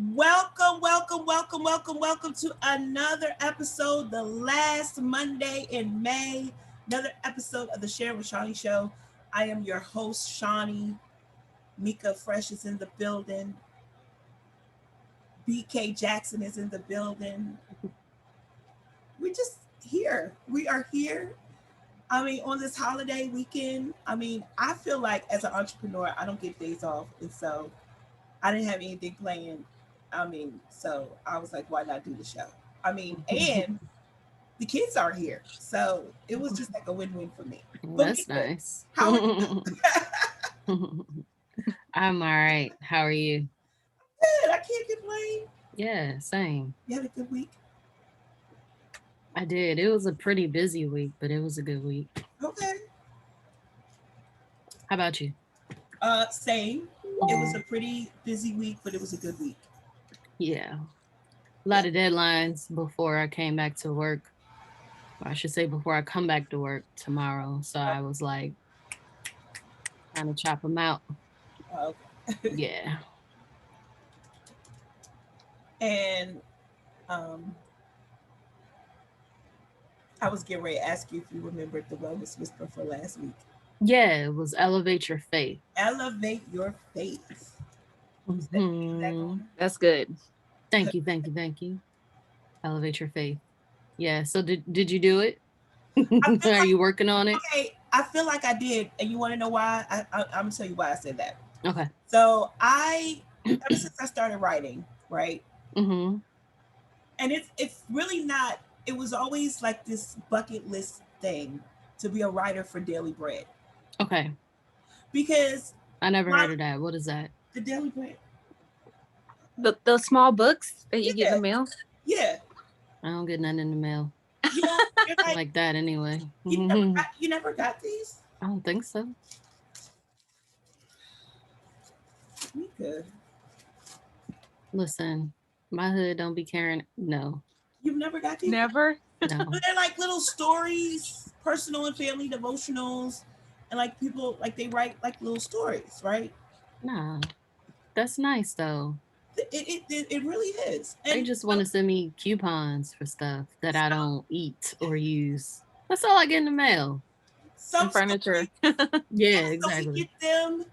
Welcome to another episode, the last Monday in May, another episode of the Sharing with Shani Show. I am your host, Shani. Mika Fresh is in the building. BK Jackson is in the building. We're just here. We are here. On this holiday weekend, I feel like as an entrepreneur, I don't get days off. And so I didn't have anything planned. So I was like, why not do the show? And the kids are here. So it was just like a win-win for me. That's nice. How are you? I'm all right. How are you? Good. I can't complain. Yeah, same. You had a good week? I did. It was a pretty busy week, but it was a good week. Okay. How about you? Same. It was a pretty busy week, but it was a good week. Yeah. A lot of deadlines before I came back to work. Or I should say before I come back to work tomorrow. So I was like, trying to chop them out. Okay. Yeah. And I was getting ready to ask you if you remembered the wellness whisper for last week. Yeah, it was elevate your faith. Elevate your faith. Mm-hmm. That's good. Thank you. Elevate your faith. Yeah. So did you do it? Are you working on it? Okay, I feel like I did, and you want to know why? I'm gonna tell you why I said that. Okay. So ever since I started writing, right? Mm-hmm. And it's really not. It was always like this bucket list thing to be a writer for Daily Bread. Okay. Because I never heard of that. What is that? The Daily Bread. The small books that you get in the mail? Yeah. I don't get nothing in the mail. You know, like that anyway. You never got these? I don't think so. We good. Listen, my hood don't be caring. No. You've never got these? Never? No. But they're like little stories, personal and family devotionals, and like people, like they write like little stories, right? Nah. That's nice though. It really is. And they just want to send me coupons for stuff that I don't eat or use. That's all I get in the mail. Some furniture. Yeah, exactly. So we get them,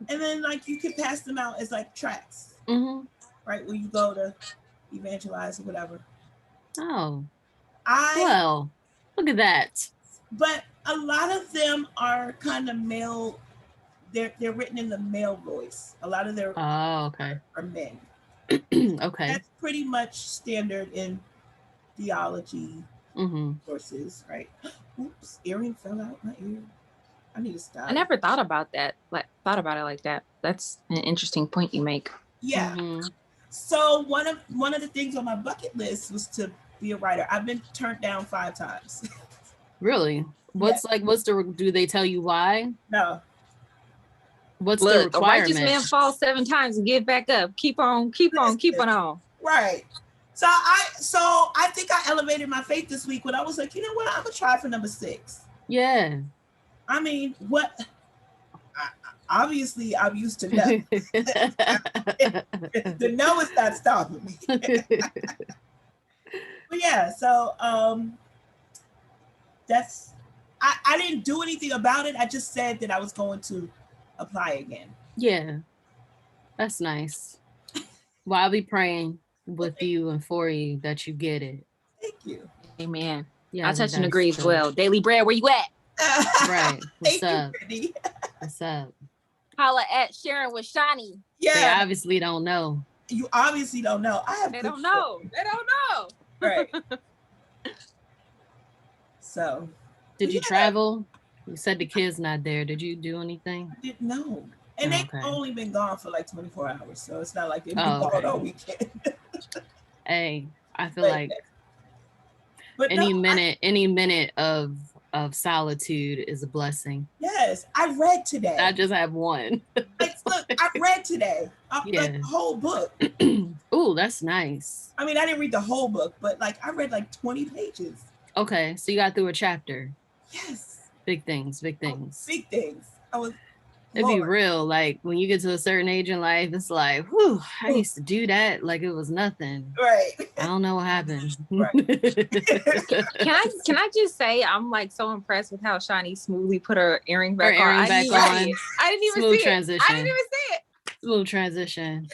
and then like you can pass them out as like tracts, right? When you go to evangelize or whatever. Oh, well, look at that. But a lot of them are kind of male. They're written in the male voice. A lot of their are men. Okay. That's pretty much standard in theology courses, right? Oops, earring fell out my ear. I need to stop. I never thought about that. Thought about it like that. That's an interesting point you make. Yeah. So one of the things on my bucket list was to be a writer. I've been turned down 5 times. Really? Do they tell you why? No. What's the requirement? A righteous man falls 7 times and get back up. Keep on. Right. So I think I elevated my faith this week when I was like, you know what? I'm gonna try for number 6. Yeah. Obviously I'm used to no. The no is not stopping me. But yeah, so that's I didn't do anything about it. I just said that I was going to apply again. Yeah, that's nice. Well, I'll be praying with you and for you that you get it. Thank you. Amen. Yeah, I touch and agree as well. Daily Bread, where you at? Right. What's up? You, what's up? Holla at Sharing with Shani. Yeah. They obviously don't know. You obviously don't know. They don't know. Right. So. Did you travel? You said the kid's not there. Did you do anything? I didn't know. And they've only been gone for like 24 hours. So it's not like they've been gone all weekend. Hey, I feel like any minute of solitude is a blessing. Yes. I read today. I just have one. Look, I read today. Like the whole book. Ooh, that's nice. I mean, I didn't read the whole book, but like I read like 20 pages. Okay. So you got through a chapter. Yes. Big things. I was It'd be real. Like when you get to a certain age in life, it's like, whew, I used to do that like it was nothing. Right. I don't know what happened. Right. Can I just say I'm like so impressed with how Shani smoothly put her earring back on. I didn't even see transition. it. I didn't even see it. Smooth transition.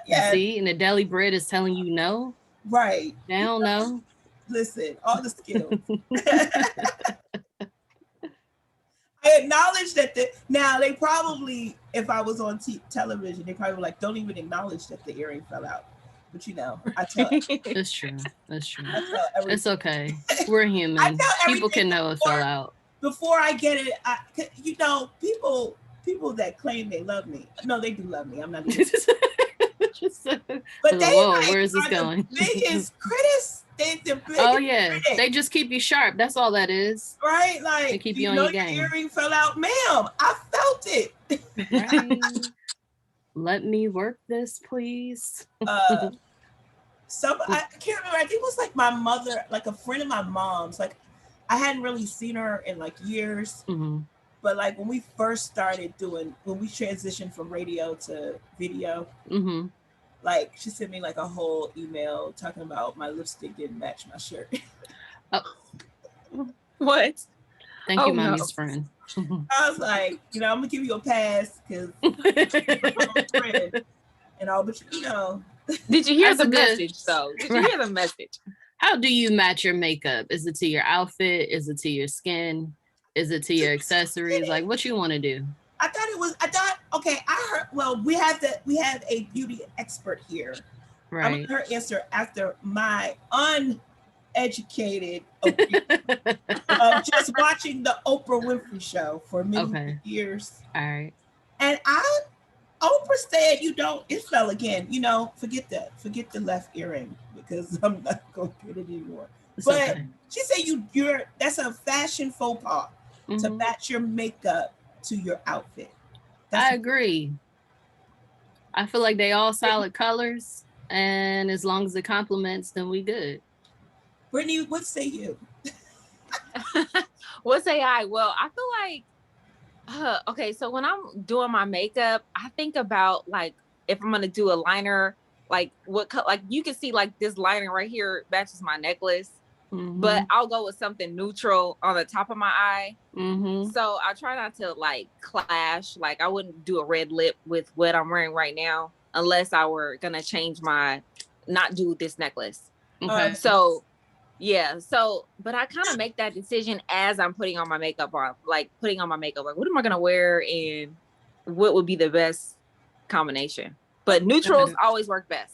Yeah. See, and the deli bread is telling you no. Right. They don't know. Listen, all the skills. I acknowledge that now they probably, if I was on television, they probably were like, don't even acknowledge that the earring fell out. But I tell. That's true. That's true. I tell everything. It's okay. We're human. People can know it fell out. Before I get it, people that claim they love me. No, they do love me. I'm not even. But they where's this going? The biggest critics. Oh yeah, critics. They just keep you sharp. That's all that is. Right, like they keep you on your game. Your earring fell out, ma'am. I felt it. Right. Let me work this, please. I can't remember. I think it was like my mother, like a friend of my mom's. Like I hadn't really seen her in like years. Mm-hmm. But like when we first started when we transitioned from radio to video. Mm-hmm. Like she sent me like a whole email talking about my lipstick didn't match my shirt. What? Thank you, mommy's friend. I was like, I'm gonna give you a pass because friend and all, but Did you hear the message though? Did you hear the message? How do you match your makeup? Is it to your outfit? Is it to your skin? Is it to your accessories? Like what you want to do? Okay, I heard, well, we have a beauty expert here. Right. I'm gonna her answer after my uneducated opinion of just watching the Oprah Winfrey Show for many years. All right. And Oprah said, it fell again, forget the left earring because I'm not gonna get it anymore. But she said that's a fashion faux pas to match your makeup to your outfit. I agree. I feel like they all solid colors, and as long as it complements, then we good. Brittany, what say you? What say I? Well, I feel like, okay, so when I'm doing my makeup, I think about like if I'm gonna do a liner, like what like you can see like this liner right here matches my necklace. But I'll go with something neutral on the top of my eye. So I try not to like clash. Like I wouldn't do a red lip with what I'm wearing right now, unless I were gonna not do this necklace. Okay. So yeah. So, but I kind of make that decision as I'm putting on my makeup like what am I gonna wear and what would be the best combination? But neutrals always work best.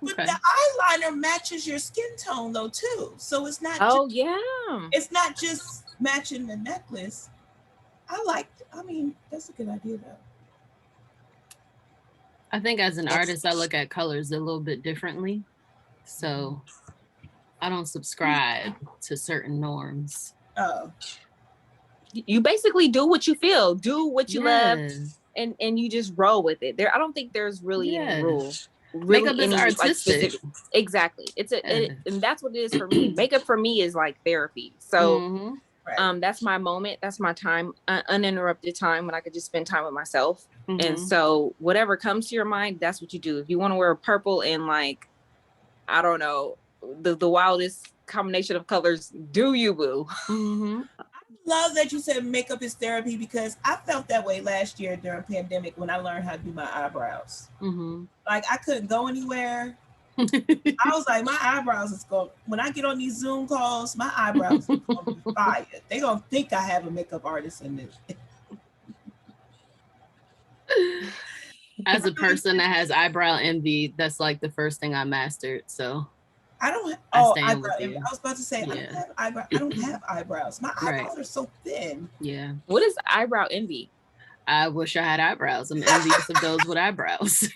But the eyeliner matches your skin tone though too, so it's not. It's not just matching the necklace. That's a good idea though. I think as an artist, I look at colors a little bit differently, so I don't subscribe to certain norms. Oh, you basically do what you feel, do what you love, and you just roll with it. I don't think there's really any rule. Makeup is artistic. Like exactly. And that's what it is for me. Makeup for me is like therapy. So that's my moment. That's my time, uninterrupted time when I could just spend time with myself. And so whatever comes to your mind, that's what you do. If you want to wear purple and like, I don't know, the wildest combination of colors, do you, boo? Love that you said makeup is therapy because I felt that way last year during pandemic when I learned how to do my eyebrows. Like I couldn't go anywhere. I was like, my eyebrows is going. When I get on these Zoom calls, my eyebrows are going to be fire. They gonna think I have a makeup artist in this. As a person that has eyebrow envy, that's like the first thing I mastered. So. I don't. Eyebrow envy. I was about to say I don't have eyebrows. My eyebrows are so thin. Yeah. What is eyebrow envy? I wish I had eyebrows. I'm envious of those with eyebrows.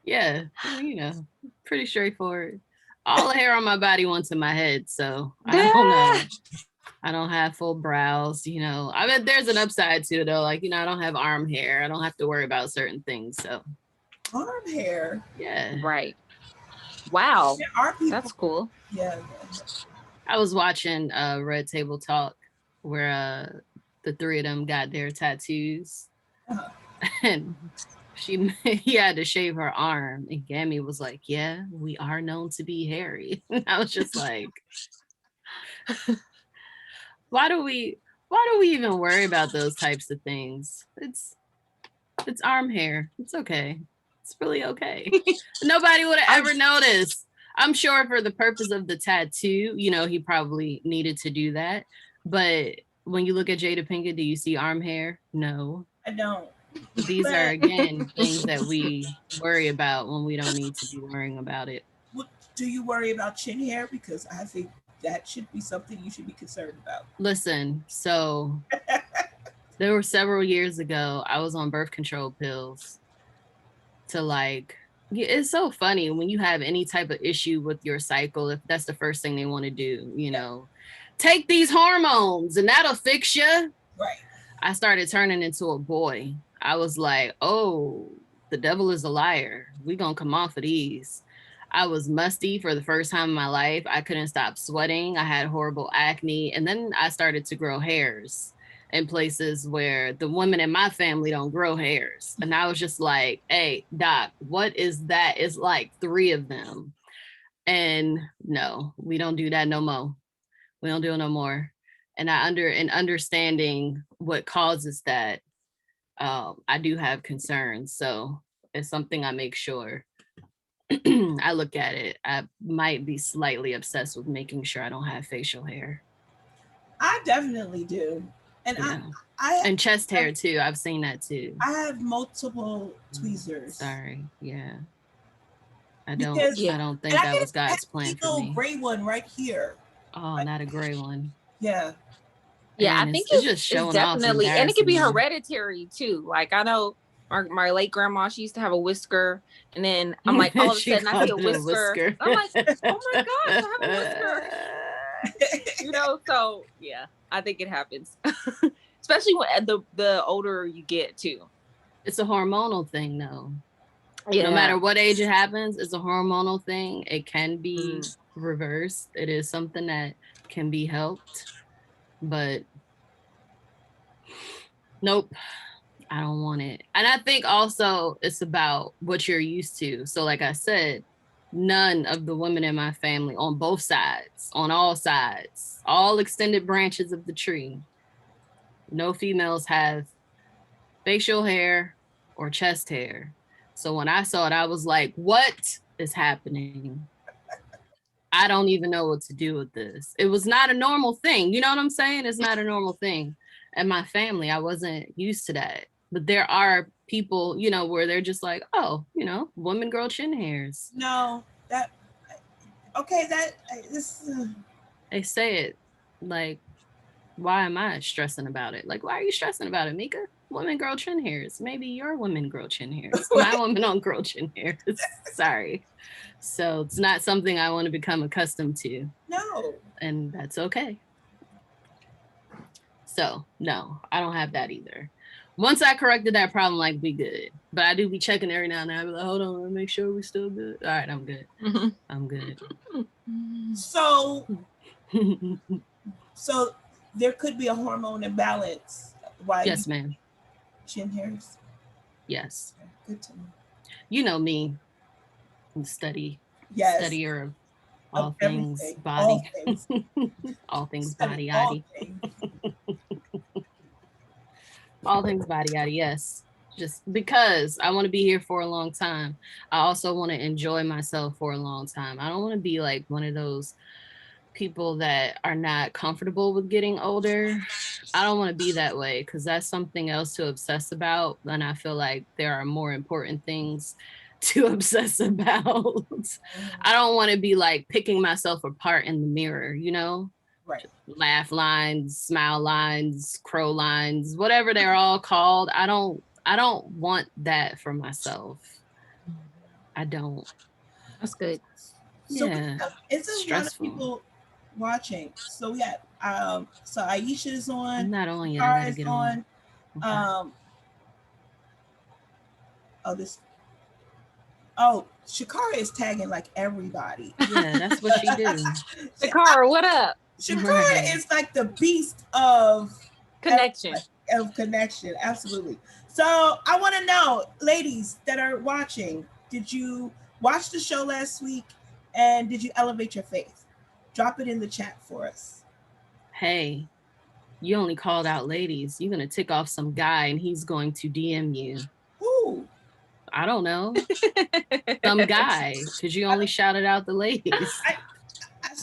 Yeah, pretty straightforward. All the hair on my body went to my head, so I don't know. I don't have full brows, I mean, there's an upside to it though. Like, I don't have arm hair. I don't have to worry about certain things. So arm hair. Yeah. Right. Wow. There are people. That's cool. Yeah. I was watching Red Table Talk where the three of them got their tattoos. Uh-huh. And he had to shave her arm, and Gammy was like, yeah, we are known to be hairy. And I was just like, why do we even worry about those types of things? It's arm hair. It's okay. It's really okay. Nobody would have ever noticed. I'm sure for the purpose of the tattoo, he probably needed to do that. But when you look at Jada Pinkett, do you see arm hair? No. I don't. These are, again, things that we worry about when we don't need to be worrying about it. What, do you worry about chin hair? Because I think that should be something you should be concerned about. Listen, so there were several years ago, I was on birth control pills to it's so funny when you have any type of issue with your cycle, if that's the first thing they want to do, take these hormones and that'll fix you. Right. I started turning into a boy. I was like, oh, the devil is a liar. We gonna come off of these. I was musty for the first time in my life. I couldn't stop sweating. I had horrible acne. And then I started to grow hairs in places where the women in my family don't grow hairs. And I was just like, hey, doc, what is that? It's like 3 of them. And no, we don't do that no more. We don't do it no more. And understanding what causes that, I do have concerns. So it's something I make sure I look at it. I might be slightly obsessed with making sure I don't have facial hair. I definitely do. And I and chest hair too. I've seen that too. I have multiple tweezers. Sorry. Yeah. I don't think that was God's plan for me. Gray one right here. Oh, not a gray one. Yeah. Yeah, I think it's just showing definitely, and it could be hereditary too. Like I know my late grandma, she used to have a whisker, and then I'm like, all of a sudden I see a whisker. I'm like, oh my gosh, I have a whisker. So yeah, I think it happens, especially when the older you get too. It's a hormonal thing, though. Yeah. No matter what age it happens, it's a hormonal thing. It can be reversed. It is something that can be helped. But nope, I don't want it. And I think also it's about what you're used to. So like I said, none of the women in my family on both sides, on all sides, all extended branches of the tree, no females have facial hair or chest hair. So when I saw it, I was like, what is happening? I don't even know what to do with this. It was not a normal thing. You know what I'm saying? It's not a normal thing. And my family, I wasn't used to that. But there are people, where they're just like, oh, women grow chin hairs. No, They say it like, why am I stressing about it? Like, why are you stressing about it, Mika? Women grow chin hairs. Maybe your women grow chin hairs. My women don't grow chin hairs. Sorry. So it's not something I want to become accustomed to. No. And that's okay. So no, I don't have that either. Once I corrected that problem, we good. But I do be checking every now and then. I be like, hold on, make sure we still good. All right, I'm good. Mm-hmm. I'm good. So there could be a hormone imbalance. Why? Yes, ma'am. Chin hairs? Yes. Okay, good to know. You know me. Studier of all things everything. Body. All things body, yaddy. All things body, yaddy, yes. Just because I want to be here for a long time. I also want to enjoy myself for a long time. I don't want to be like one of those people that are not comfortable with getting older. I don't want to be that way because that's something else to obsess about. And I feel like there are more important things to obsess about. I don't want to be like picking myself apart in the mirror, Right. Laugh lines, smile lines, crow lines, whatever they're all called. I don't want that for myself. I don't. That's good. So yeah. It's a lot of people watching. So we got so Aisha is on. I'm not on yet. Shakara I gotta is get on. Shakara is tagging like everybody. Yeah, that's what she do. Shakara, what up? Shakara is like the beast of Connection. Of connection, absolutely. So I want to know, ladies that are watching, did you watch the show last week, and did you elevate your faith? Drop it in the chat for us. Hey, you only called out ladies. You're gonna tick off some guy, and he's going to DM you. Who? I don't know, some guy, because you only shouted out the ladies.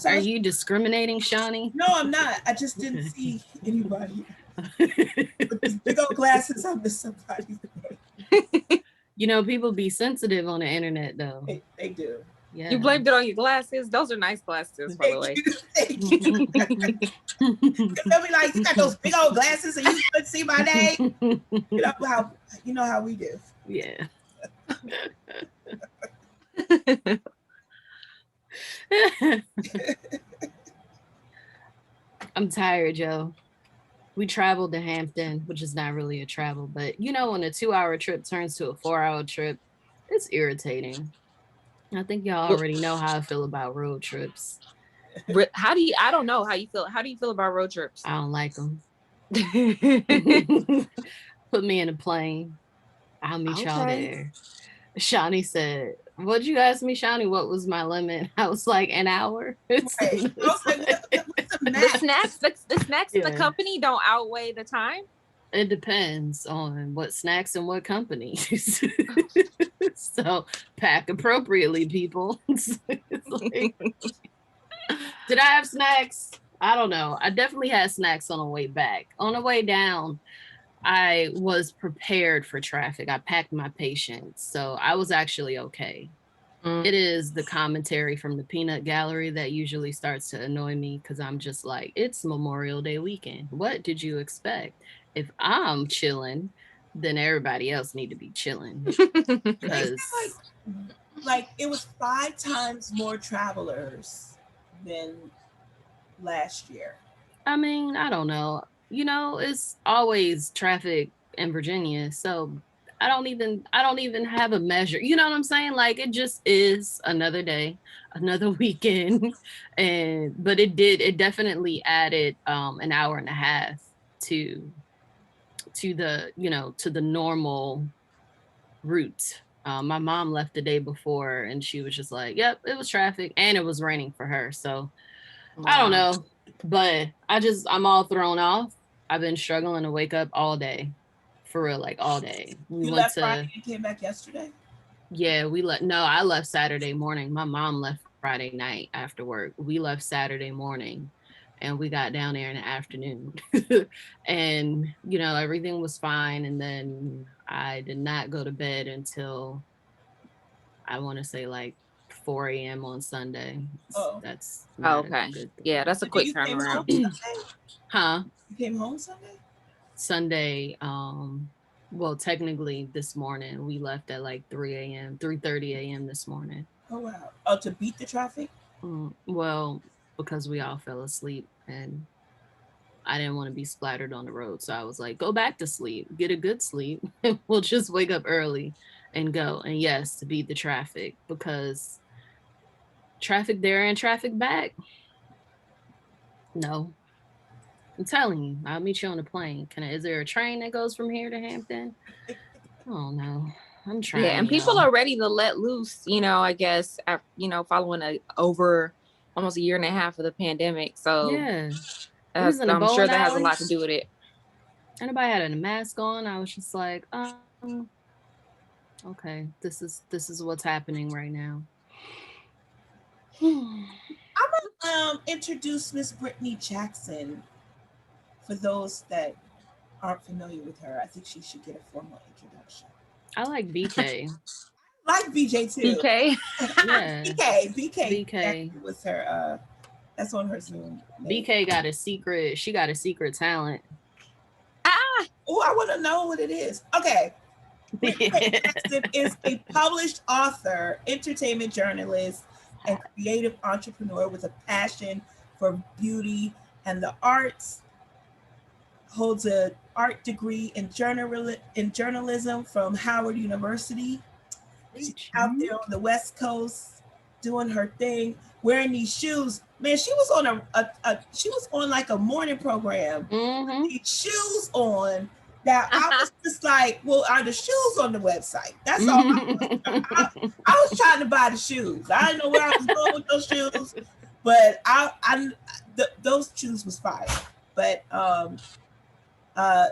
Are you discriminating, Shani? No, I'm not. I just didn't see anybody with these big old glasses. I missed somebody's name. You know, people be sensitive on the internet, though. They do. Yeah. You blamed it on your glasses. Those are nice glasses, by the way. Thank you. They'll be like, you got those big old glasses and you couldn't see my name. You know how we do. Yeah. I'm tired, Joe. We traveled to Hampton, which is not really a travel, but you know, when a 2-hour trip turns to a 4-hour trip, it's irritating. I think y'all already know how I feel about road trips. I don't know how you feel. How do you feel about road trips? I don't like them. Put me in a plane. I'll meet y'all there. Shani said, what'd you ask me, Shani? What was my limit? I was like, an hour. The snacks in the company don't outweigh the time. It depends on what snacks and what company. So pack appropriately, people. Like, did I have snacks? I don't know. I definitely had snacks on the way back. On the way down, I was prepared for traffic. I packed my patience. So I was actually okay. It is the commentary from the peanut gallery that usually starts to annoy me, because I'm just like, it's Memorial Day weekend. What did you expect? If I'm chilling, then everybody else need to be chilling. Because like it was 5 times more travelers than last year. I mean, I don't know. You know, it's always traffic in Virginia, so I don't even have a measure. You know what I'm saying? Like, it just is another day, another weekend. But it definitely added an hour and a half to the normal route. My mom left the day before and she was just like, yep, it was traffic and it was raining for her. So I don't know, but I'm all thrown off. I've been struggling to wake up all day. For real, like all day. You left Friday and came back yesterday? Yeah, I left Saturday morning. My mom left Friday night after work. We left Saturday morning and we got down there in the afternoon. And, everything was fine. And then I did not go to bed until, I want to say, like 4 a.m. on Sunday. That's okay. Yeah, that's a quick turnaround. Huh? You came home Sunday? Sunday, well, technically this morning. We left at like 3:30 a.m. this morning. Oh, wow. Oh, to beat the traffic? Well, because we all fell asleep and I didn't want to be splattered on the road. So I was like, go back to sleep, get a good sleep. We'll just wake up early and go. And yes, to beat the traffic, because traffic there and traffic back. No. I'm telling you, I'll meet you on the plane. Is there a train that goes from here to Hampton? Oh no, I'm trying. Yeah, and people are ready to let loose. I guess following over almost a year and a half of the pandemic. So yeah, I'm sure that has a lot to do with it. Anybody had a mask on? I was just like, okay, this is what's happening right now. I'm gonna introduce Miss Brittany Jackson. For those that aren't familiar with her, I think she should get a formal introduction. I like BK. I like BJ too. BK? Yeah. BK was her, that's on her Zoom. BK got a secret, she got a secret talent. Oh, I want to know what it is. Okay. Brittany Jackson is a published author, entertainment journalist, and creative entrepreneur with a passion for beauty and the arts. Holds an art degree in journalism from Howard University. She's out there on the West Coast doing her thing, wearing these shoes. Man, she was on she was on like a morning program Mm-hmm. with these shoes on that I was just like, well, are the shoes on the website? That's all I was trying to buy the shoes. I didn't know where I was going with those shoes, but those shoes was fire. But uh,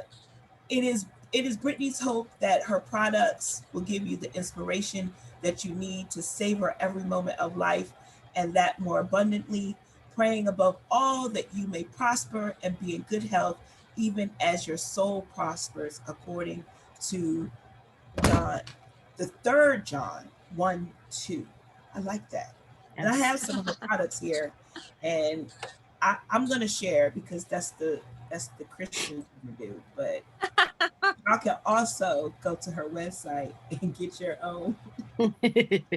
it is Brittany's hope that her products will give you the inspiration that you need to savor every moment of life and that more abundantly, praying above all that you may prosper and be in good health, even as your soul prospers, according to John, the third John 1:2. I like that. And I have Yes. some of the products here, and I'm gonna share because that's the Christian thing to do. But y'all can also go to her website and get your own.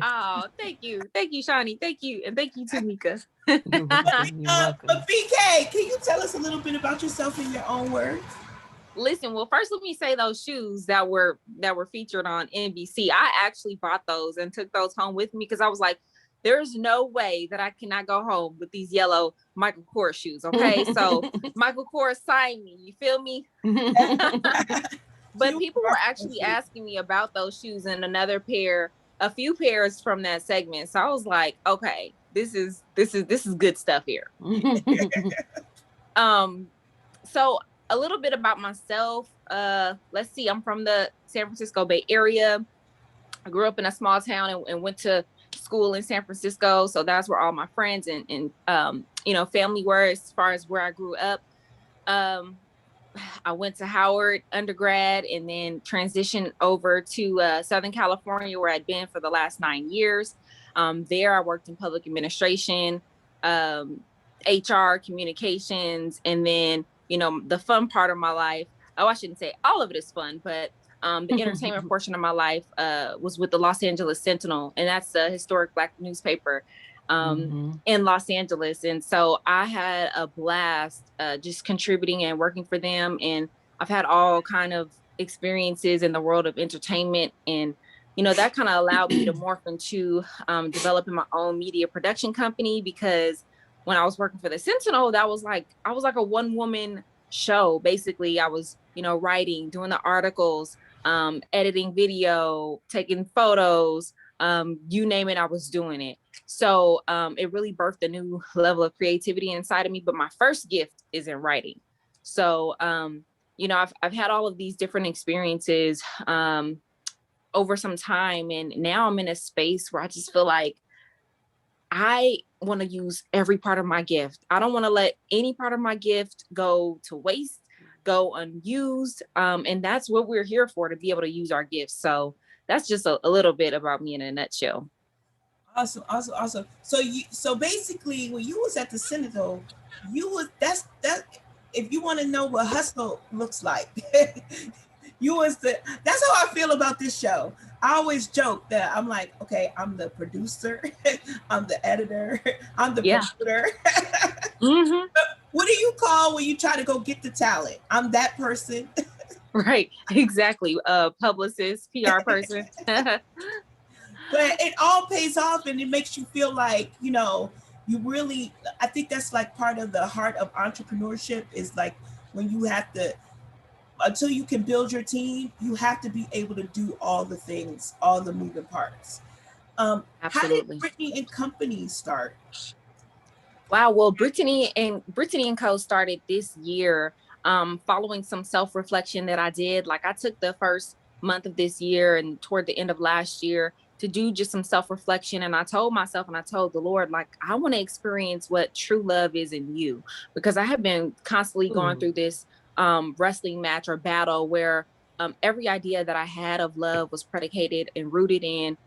Oh, thank you, Shani, thank you, and thank you to Mika. You're welcome. You're welcome. But BK, can you tell us a little bit about yourself in your own words? Listen, well, first let me say those shoes that were featured on NBC. I actually bought those and took those home with me because I was like, there's no way that I cannot go home with these yellow Michael Kors shoes. Okay. So Michael Kors signed me. You feel me? But people were actually asking me about those shoes and a few pairs from that segment. So I was like, okay, this is good stuff here. So a little bit about myself. Let's see, I'm from the San Francisco Bay Area. I grew up in a small town and went to school in San Francisco. So that's where all my friends and family were as far as where I grew up. I went to Howard undergrad and then transitioned over to Southern California, where I'd been for the last 9 years. There I worked in public administration, HR, communications, and then, the fun part of my life. Oh, I shouldn't say all of it is fun, but the entertainment portion of my life was with the Los Angeles Sentinel, and that's a historic Black newspaper in Los Angeles. And so I had a blast just contributing and working for them. And I've had all kind of experiences in the world of entertainment. And, that kind of allowed me to morph into developing my own media production company, because when I was working for the Sentinel, I was like a one-woman show. Basically, I was, writing, doing the articles, editing video, taking photos, you name it, I was doing it. So it really birthed a new level of creativity inside of me. But my first gift is in writing. So, I've had all of these different experiences over some time. And now I'm in a space where I just feel like I want to use every part of my gift. I don't want to let any part of my gift go to waste, go unused. And that's what we're here for, to be able to use our gifts. So that's just a little bit about me in a nutshell. Awesome. So basically, when you was at the Sentinel, that's if you want to know what hustle looks like, that's how I feel about this show. I always joke that I'm like, okay, I'm the producer, I'm the editor, I'm the promoter. Mm-hmm. What do you call when you try to go get the talent? I'm that person. Right, exactly. Publicist, PR person. But it all pays off, and it makes you feel like, you really, I think that's like part of the heart of entrepreneurship, is like when you have to, until you can build your team, you have to be able to do all the things, all the moving parts. How did Brittany and Company start? Wow. Well, Brittany and Co started this year, following some self-reflection that I did. Like, I took the first month of this year and toward the end of last year to do just some self-reflection. And I told myself and I told the Lord, like, I want to experience what true love is in you, because I have been constantly going through this wrestling match or battle where every idea that I had of love was predicated and rooted in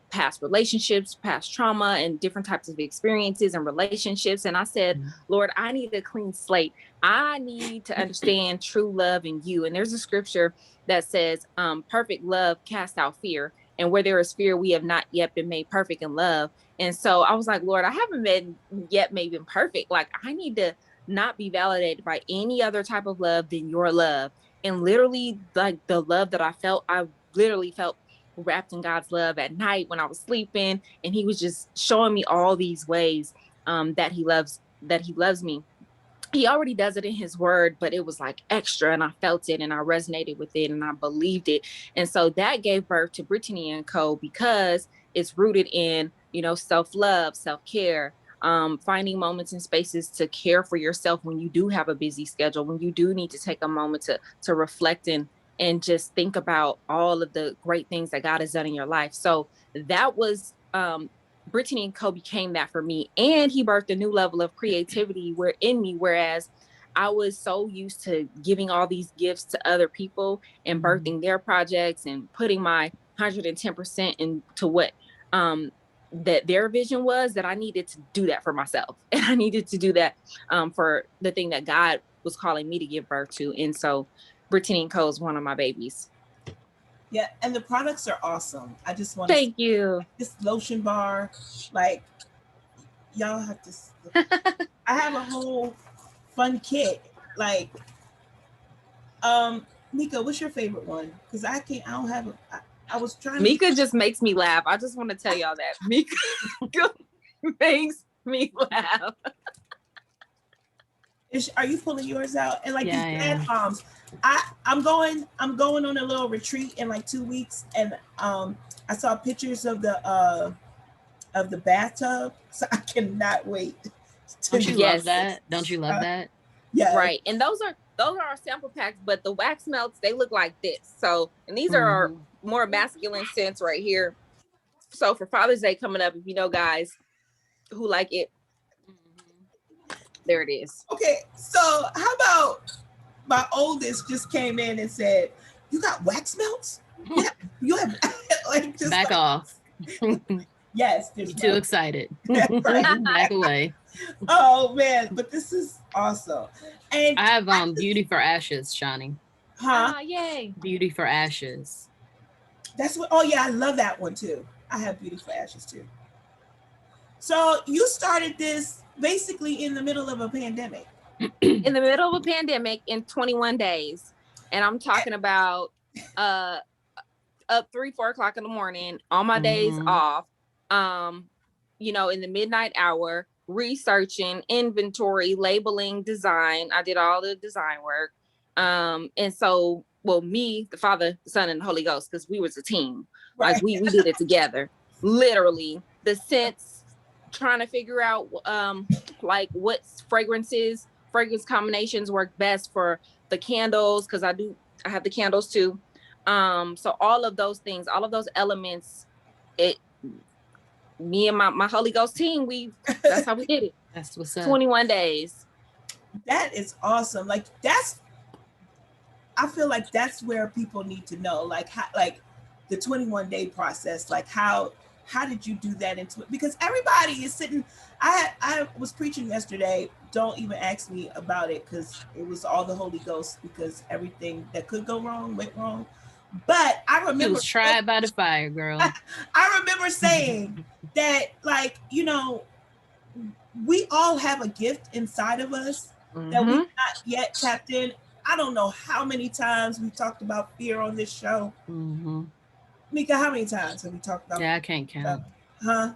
past relationships, past trauma, and different types of experiences and relationships. And I said, Lord, I need a clean slate. I need to understand true love in you. And there's a scripture that says, perfect love casts out fear. And where there is fear, we have not yet been made perfect in love. And so I was like, Lord, I haven't been yet made perfect. Like, I need to not be validated by any other type of love than your love. And literally, like, the love that I literally felt wrapped in God's love at night when I was sleeping. And he was just showing me all these ways that he loves me. He already does it in his word, but it was like extra, and I felt it and I resonated with it and I believed it. And so that gave birth to Brittany and Co, because it's rooted in, self-love, self-care, finding moments and spaces to care for yourself when you do have a busy schedule, when you do need to take a moment to reflect and just think about all of the great things that God has done in your life. So that was, Brittany and Co became that for me. And he birthed a new level of creativity in me, whereas I was so used to giving all these gifts to other people and birthing their projects and putting my 110% into what that their vision was, that I needed to do that for myself. And I needed to do that for the thing that God was calling me to give birth to. And so Brittany and Co is one of my babies. Yeah, and the products are awesome. I just want to Thank you. This lotion bar, like, y'all have to. I have a whole fun kit. Like, Mika, what's your favorite one? Because I don't have. I was trying. Mika just makes me laugh. I just want to tell y'all that Mika makes me laugh. Are you pulling yours out? And like these bad moms, I'm going on a little retreat in like 2 weeks, and I saw pictures of the bathtub, so I cannot wait. Don't you love that? Don't you love that? Yeah, right. And those are our sample packs, but the wax melts, they look like this. So, and these are our more masculine scents right here. So for Father's Day coming up, if you know guys who like it, there it is. Okay, so how about my oldest just came in and said, "You got wax melts? Yeah, you have like just back off." Yes, you're too excited. Right. Back away. Oh man, but this is awesome. And I have Beauty for Ashes, Shani. Huh? Yay. Beauty for Ashes. That's what. Oh yeah, I love that one too. I have Beauty for Ashes too. So you started this basically in the middle of a pandemic. In the middle of a pandemic in 21 days. And I'm talking about up 3-4 o'clock in the morning on my days off, in the midnight hour, researching, inventory, labeling, design. I did all the design work. And so, me, the Father, the Son, and the Holy Ghost, because we was a team. Right. Like we did it together. Literally, the scents, trying to figure out like what fragrance combinations work best for the candles, because I have the candles too. So all of those things, all of those elements, me and my Holy Ghost team, that's how we did it. That's what's up. 21 days. That is awesome. Like I feel like that's where people need to know, like how, like the 21-day process, like how did you do that into it? Because everybody is sitting. I was preaching yesterday. Don't even ask me about it, because it was all the Holy Ghost, because everything that could go wrong went wrong. But I remember it was tried by the fire, girl. I remember saying that, like, we all have a gift inside of us that we've not yet tapped in. I don't know how many times we talked about fear on this show. Mika, how many times have we talked about? Yeah, I can't count. Huh?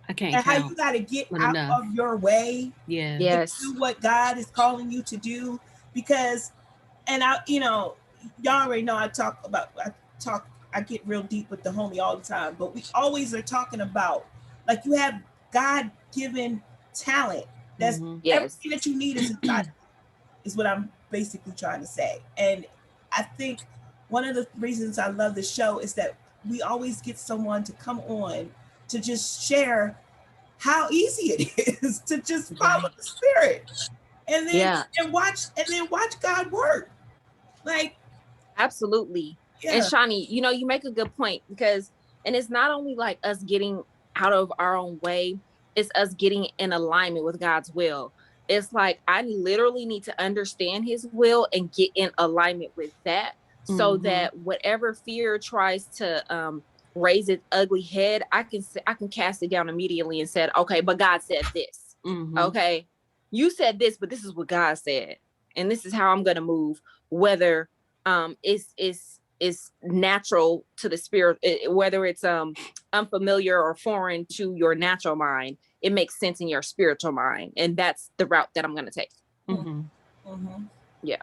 I can't and count. how you got to get out of your way. Yeah. Yes. To do what God is calling you to do. Because, and y'all already know I get real deep with the homie all the time, but we always are talking about, like, you have God-given talent. That's everything that you need is inside, is what I'm basically trying to say. And I think one of the reasons I love the show is that we always get someone to come on to just share how easy it is to just follow the Spirit, and then watch God work. Like, absolutely. Yeah. And Shani, you make a good point, because, and it's not only like us getting out of our own way, it's us getting in alignment with God's will. It's like, I literally need to understand his will and get in alignment with that, so that whatever fear tries to raise its ugly head, I can cast it down immediately and said, okay, but God said this. Okay, you said this, but this is what God said, and this is how I'm going to move. Whether it's is natural to the spirit, whether it's unfamiliar or foreign to your natural mind, it makes sense in your spiritual mind, and that's the route that I'm going to take. Mm-hmm. Mm-hmm. Yeah.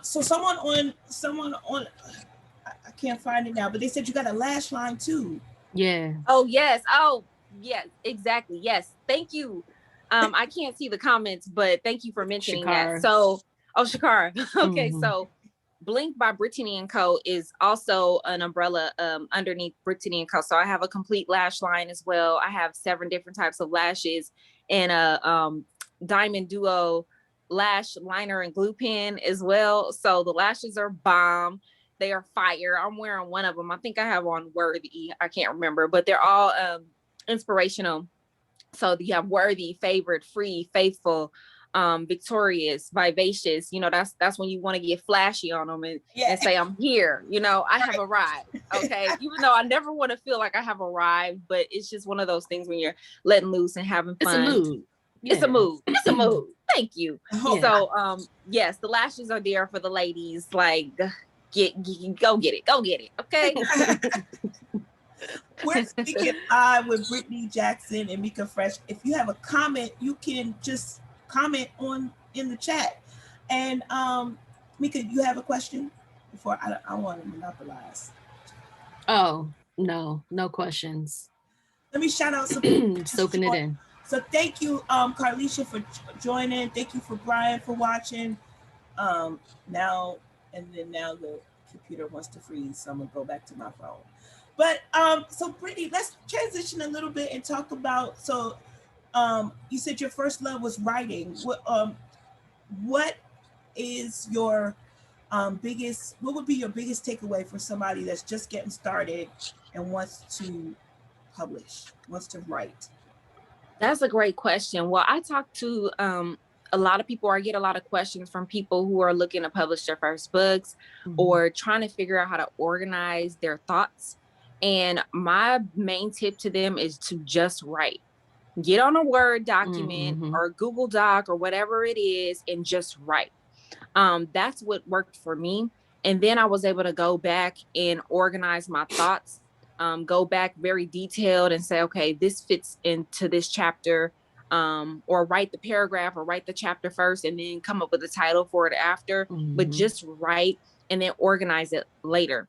So someone on I can't find it now, but they said you got a lash line too. Yeah. Oh yes. Oh yes, exactly. Yes. Thank you. I can't see the comments, but thank you for mentioning that. Shakara. So, Shakara. Okay, Mm-hmm. so Blink by Brittany Co is also an umbrella underneath Brittany Co. So I have a complete lash line as well. I have 7 different types of lashes and a diamond duo lash liner and glue pen as well. So the lashes are bomb. They are fire. I'm wearing one of them. I think I have on Worthy. I can't remember, but they're all inspirational. So you have Worthy, Favorite, Free, Faithful, Victorious, Vivacious. You know, that's when you want to get flashy on them and say, I'm here. You know, I have arrived. Okay. Even though I never want to feel like I have arrived, but it's just one of those things when you're letting loose and having fun. It's a mood. It's a mood. It's a mood. Thank you. Oh. So yes, the lashes are there for the ladies. Like go get it. Go get it. Okay. We're speaking live with Brittany Jackson and Mika Fresh. If you have a comment, you can just comment in the chat. And Mika, you have a question before I want to monopolize. Oh, no questions. Let me shout out some soaking it in. So thank you, Carlisha, for joining. Thank you for Brian for watching. Now the computer wants to freeze, so I'm gonna go back to my phone. But so Brittany, let's transition a little bit and talk about. So you said your first love was writing. What is your biggest? What would be your biggest takeaway for somebody that's just getting started and wants to publish, wants to write? That's a great question. Well, I talk to a lot of people, or I get a lot of questions from people who are looking to publish their first books or trying to figure out how to organize their thoughts. And my main tip to them is to just write. Get on a Word document or Google Doc or whatever it is and just write. That's what worked for me. And then I was able to go back and organize my thoughts, go back very detailed and say, okay, this fits into this chapter, or write the paragraph or write the chapter first and then come up with a title for it after, but just write and then organize it later.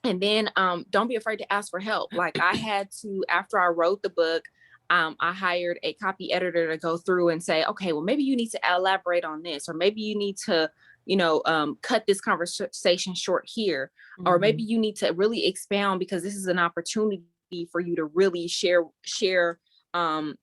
And then don't be afraid to ask for help. Like I had to, after I wrote the book, I hired a copy editor to go through and say, okay, well, maybe you need to elaborate on this, or maybe you need to, cut this conversation short here, or maybe you need to really expound because this is an opportunity for you to really share part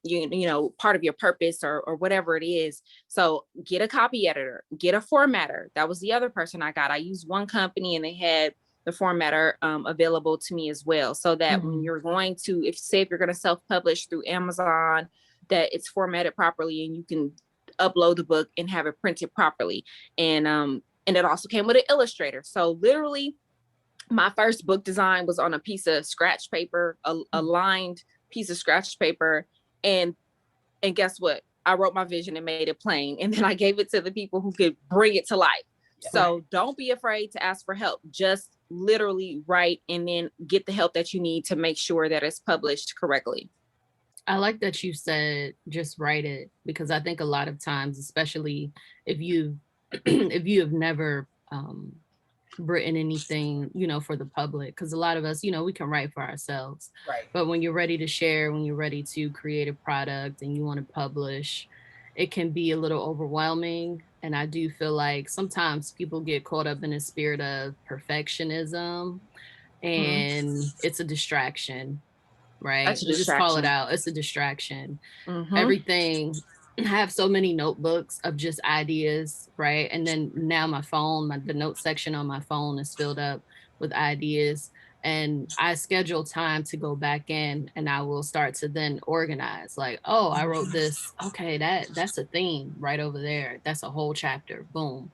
of your purpose or whatever it is. So get a copy editor, get a formatter. That was the other person I got. I used one company and they had the formatter available to me as well. So that when you're going to, if you're going to self-publish through Amazon, that it's formatted properly and you can upload the book and have it printed properly. And it also came with an illustrator. So literally my first book design was on a piece of scratch paper, a lined piece of scratch paper. And guess what? I wrote my vision and made it plain. And then I gave it to the people who could bring it to life. So don't be afraid to ask for help. Just literally write and then get the help that you need to make sure that it's published correctly. I like that you said just write it, because I think a lot of times, especially if you have never written anything, for the public, because a lot of us, we can write for ourselves. Right. But when you're ready to share, when you're ready to create a product and you want to publish, it can be a little overwhelming. And I do feel like sometimes people get caught up in the spirit of perfectionism, and it's a distraction, right? That's a distraction. Just call it out. It's a distraction. Everything. I have so many notebooks of just ideas, right? And then now my phone, the note section on my phone is filled up with ideas. And I schedule time to go back in and I will start to then organize, like, oh, I wrote this. Okay, that's a theme right over there. That's a whole chapter. Boom.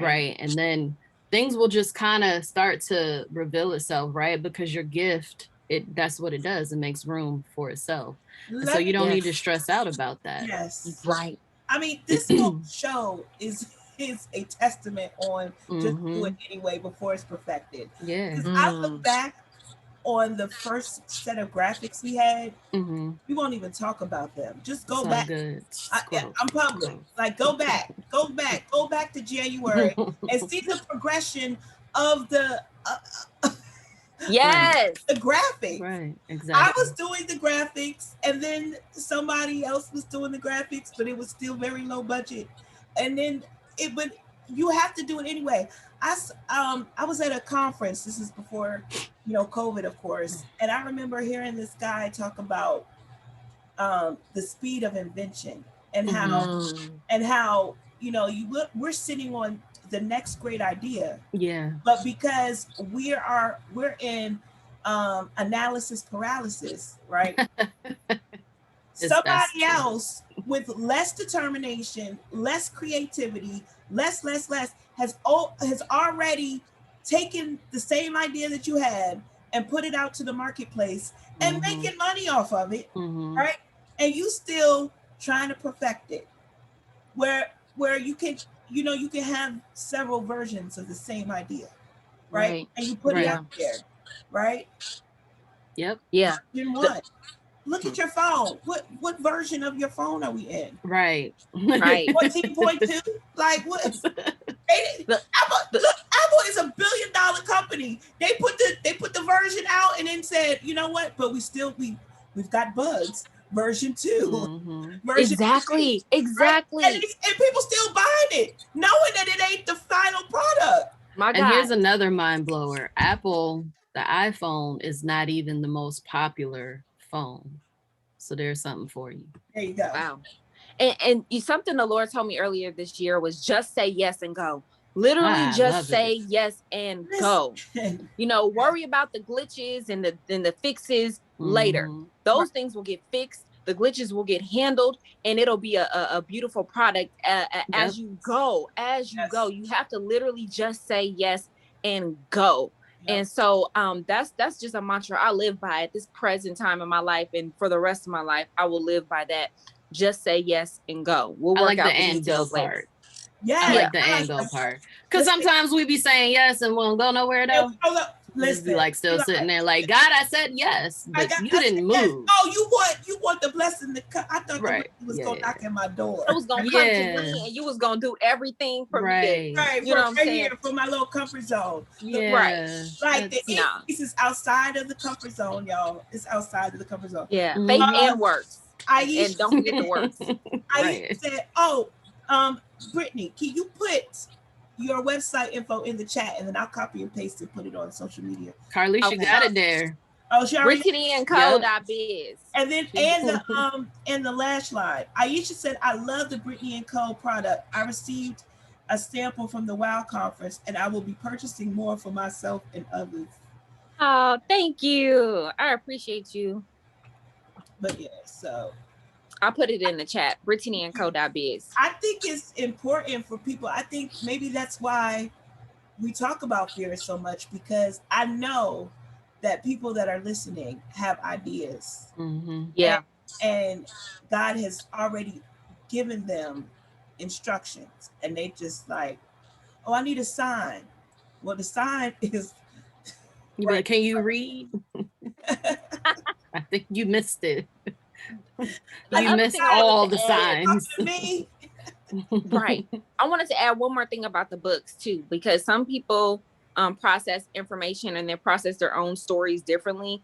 Right. And then things will just kind of start to reveal itself, right? Because your gift, that's what it does. It makes room for itself. So you don't need to stress out about that. Yes. Right. I mean, this whole show is is a testament on just do it anyway before it's perfected. Yeah. Because I look back on the first set of graphics we had, we won't even talk about them. Just go back. Good. I'm public. Like go back to January and see the progression of the yes, the graphics. Right, exactly. I was doing the graphics, and then somebody else was doing the graphics, but it was still very low budget. And then but you have to do it anyway. I was at a conference. This is before COVID, of course, and I remember hearing this guy talk about the speed of invention and how we're sitting on the next great idea. Yeah. But because we're in analysis paralysis, right? Somebody else with less determination, less creativity, less has already taken the same idea that you had and put it out to the marketplace and making money off of it, right? And you still trying to perfect it, where you can you can have several versions of the same idea, right? And you put it out there, right? Yep. Yeah. Version 1. Look at your phone. What version of your phone are we in? Right. 14.2? Like what? Apple is $1 billion company. They put the version out and then said, you know what? But we've got bugs. Version 2. Version exactly. 3, exactly. Right? And people still buying it, knowing that it ain't the final product. My God. And here's another mind blower. Apple, the iPhone is not even the most popular phone. So there's something for you. There you go. Wow. And something the Lord told me earlier this year was just say yes and go. Literally just say yes and go. Worry about the glitches and the fixes later. Those things will get fixed. The glitches will get handled, and it'll be a beautiful product as you go. As you go, you have to literally just say yes and go. And so that's just a mantra I live by at this present time in my life, and for the rest of my life, I will live by that. Just say yes and go. We'll work out the details later. Yeah, I like the and go part. Because sometimes we be saying yes and we won't go nowhere though. Let's be like still sitting there like, God, I said yes, but you didn't move. Yes. Oh, you want the blessing to come. I thought the blessing was gonna knock at my door. It was gonna come to me, and you was gonna do everything for me. Right, you know what I'm saying? Here, from my little comfort zone. Right. Like the increase is outside of the comfort zone, y'all. It's outside of the comfort zone. Yeah, faith and works. And don't forget the works. I said, Brittany, can you put your website info in the chat, and then I'll copy and paste and put it on social media. Carlisha got it there. Oh, she already. BrittanyandCo.biz. And then and the lash line. Aisha said, I love the Brittany & Co. product. I received a sample from the WOW conference, and I will be purchasing more for myself and others. Oh, thank you. I appreciate you. But yeah, so I'll put it in the chat. BrittanyandCo.biz. I think it's important for people. I think maybe that's why we talk about fear so much, because I know that people that are listening have ideas. Yeah. And God has already given them instructions, and they just like, oh, I need a sign. Well, the sign is like, can you read? I think you missed it. You missed all the signs. Right. I wanted to add one more thing about the books too, because some people process information and they process their own stories differently.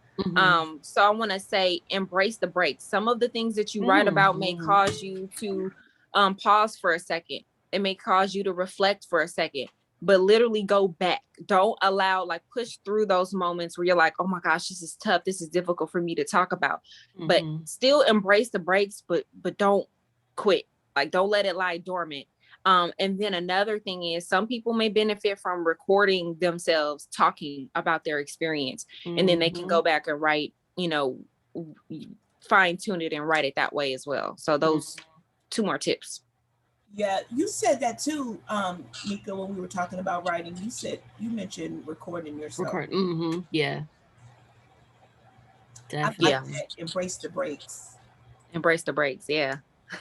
So I want to say, embrace the breaks. Some of the things that you write about may cause you to pause for a second. It may cause you to reflect for a second, but literally go back. Don't allow, push through those moments where you're like, oh my gosh, this is tough. This is difficult for me to talk about, but still embrace the breaks, but don't quit. Don't let it lie dormant. And then another thing is, some people may benefit from recording themselves talking about their experience, and then they can go back and write, fine tune it and write it that way as well. So those 2 more tips. Yeah, you said that too, Mika, when we were talking about writing. You mentioned recording yourself. Yeah. Definitely. I like that. Embrace the breaks. Embrace the breaks, yeah.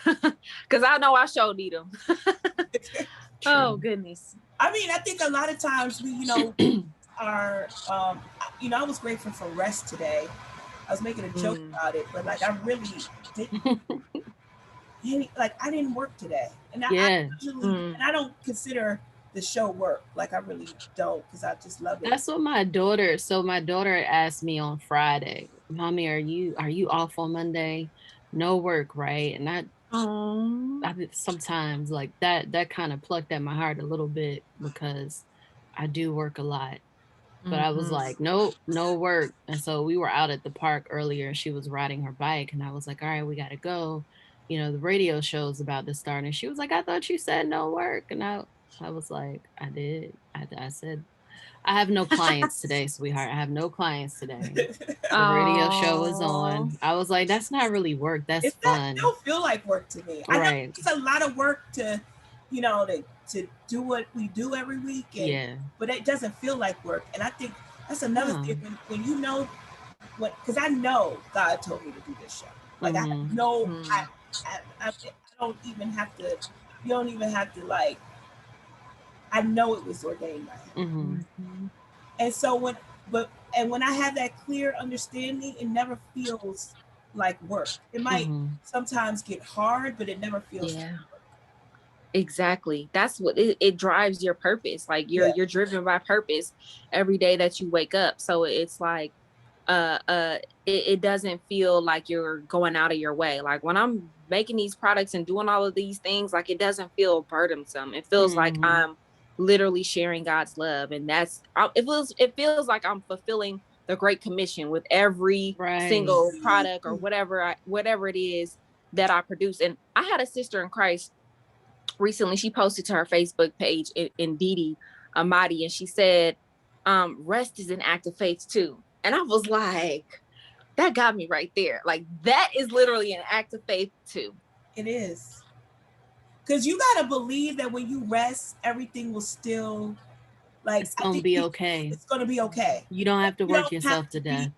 Because I know I sure need them. Oh True. goodness. I mean, I think a lot of times we, are, I was grateful for rest today. I was making a joke Mm. about it, but like I really didn't, like I didn't work today, and I Yeah. usually, Mm. and I don't consider the show work. Like I really don't, because I just love it. That's what my daughter asked me on Friday, "Mommy, are you off on Monday? No work, right?" And Oh. I think sometimes like that kind of plucked at my heart a little bit because I do work a lot. But I was Mm-hmm. like, nope, no work. And so we were out at the park earlier and she was riding her bike. And I was like, all right, we got to go. The radio show's about to start. And she was like, I thought you said no work. And I was like, I did. I said, I have no clients today, sweetheart. I have no clients today. The radio show is Oh. on. I was like, that's not really work. That's It's not. It fun. don't feel like work to me. I know Right. it's a lot of work to, to do what we do every week, Yeah. but it doesn't feel like work. And I think that's another No. thing when you know what, because I know God told me to do this show. Like I Mm-hmm. know Mm. I don't even have to. You don't even have to like. I know it was ordained by Him. Mm-hmm. Mhm. And so when I have that clear understanding, it never feels like work. It might Mm-hmm. sometimes get hard, but it never feels like Yeah. work. Exactly. That's what it drives your purpose. Like you're Yeah. you're driven by purpose every day that you wake up. So it's like uh uh it doesn't feel like you're going out of your way. Like when I'm making these products and doing all of these things, like it doesn't feel burdensome. It feels like Mm-hmm. I'm literally sharing God's love. And it feels like I'm fulfilling the Great Commission with every Right. single product or whatever it is that I produce. And I had a sister in Christ recently. She posted to her Facebook page in Didi Amadi, and she said, rest is an act of faith too. And I was like, that got me right there. Like that is literally an act of faith too. It is. Because you got to believe that when you rest, everything will still, like, It's I gonna think be okay. it's going to be okay. You don't Like, have to you work don't have yourself to to be, death.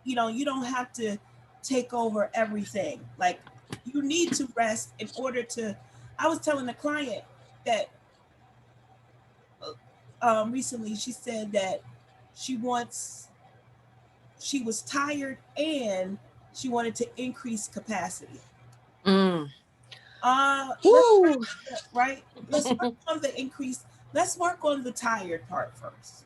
you don't have to take over everything. Like, you need to rest in order to. I was telling a client that recently, she said that she wants, she was tired and she wanted to increase capacity. Mm. Let's Woo. right. Let's work on the increase. Let's work on the tired part first,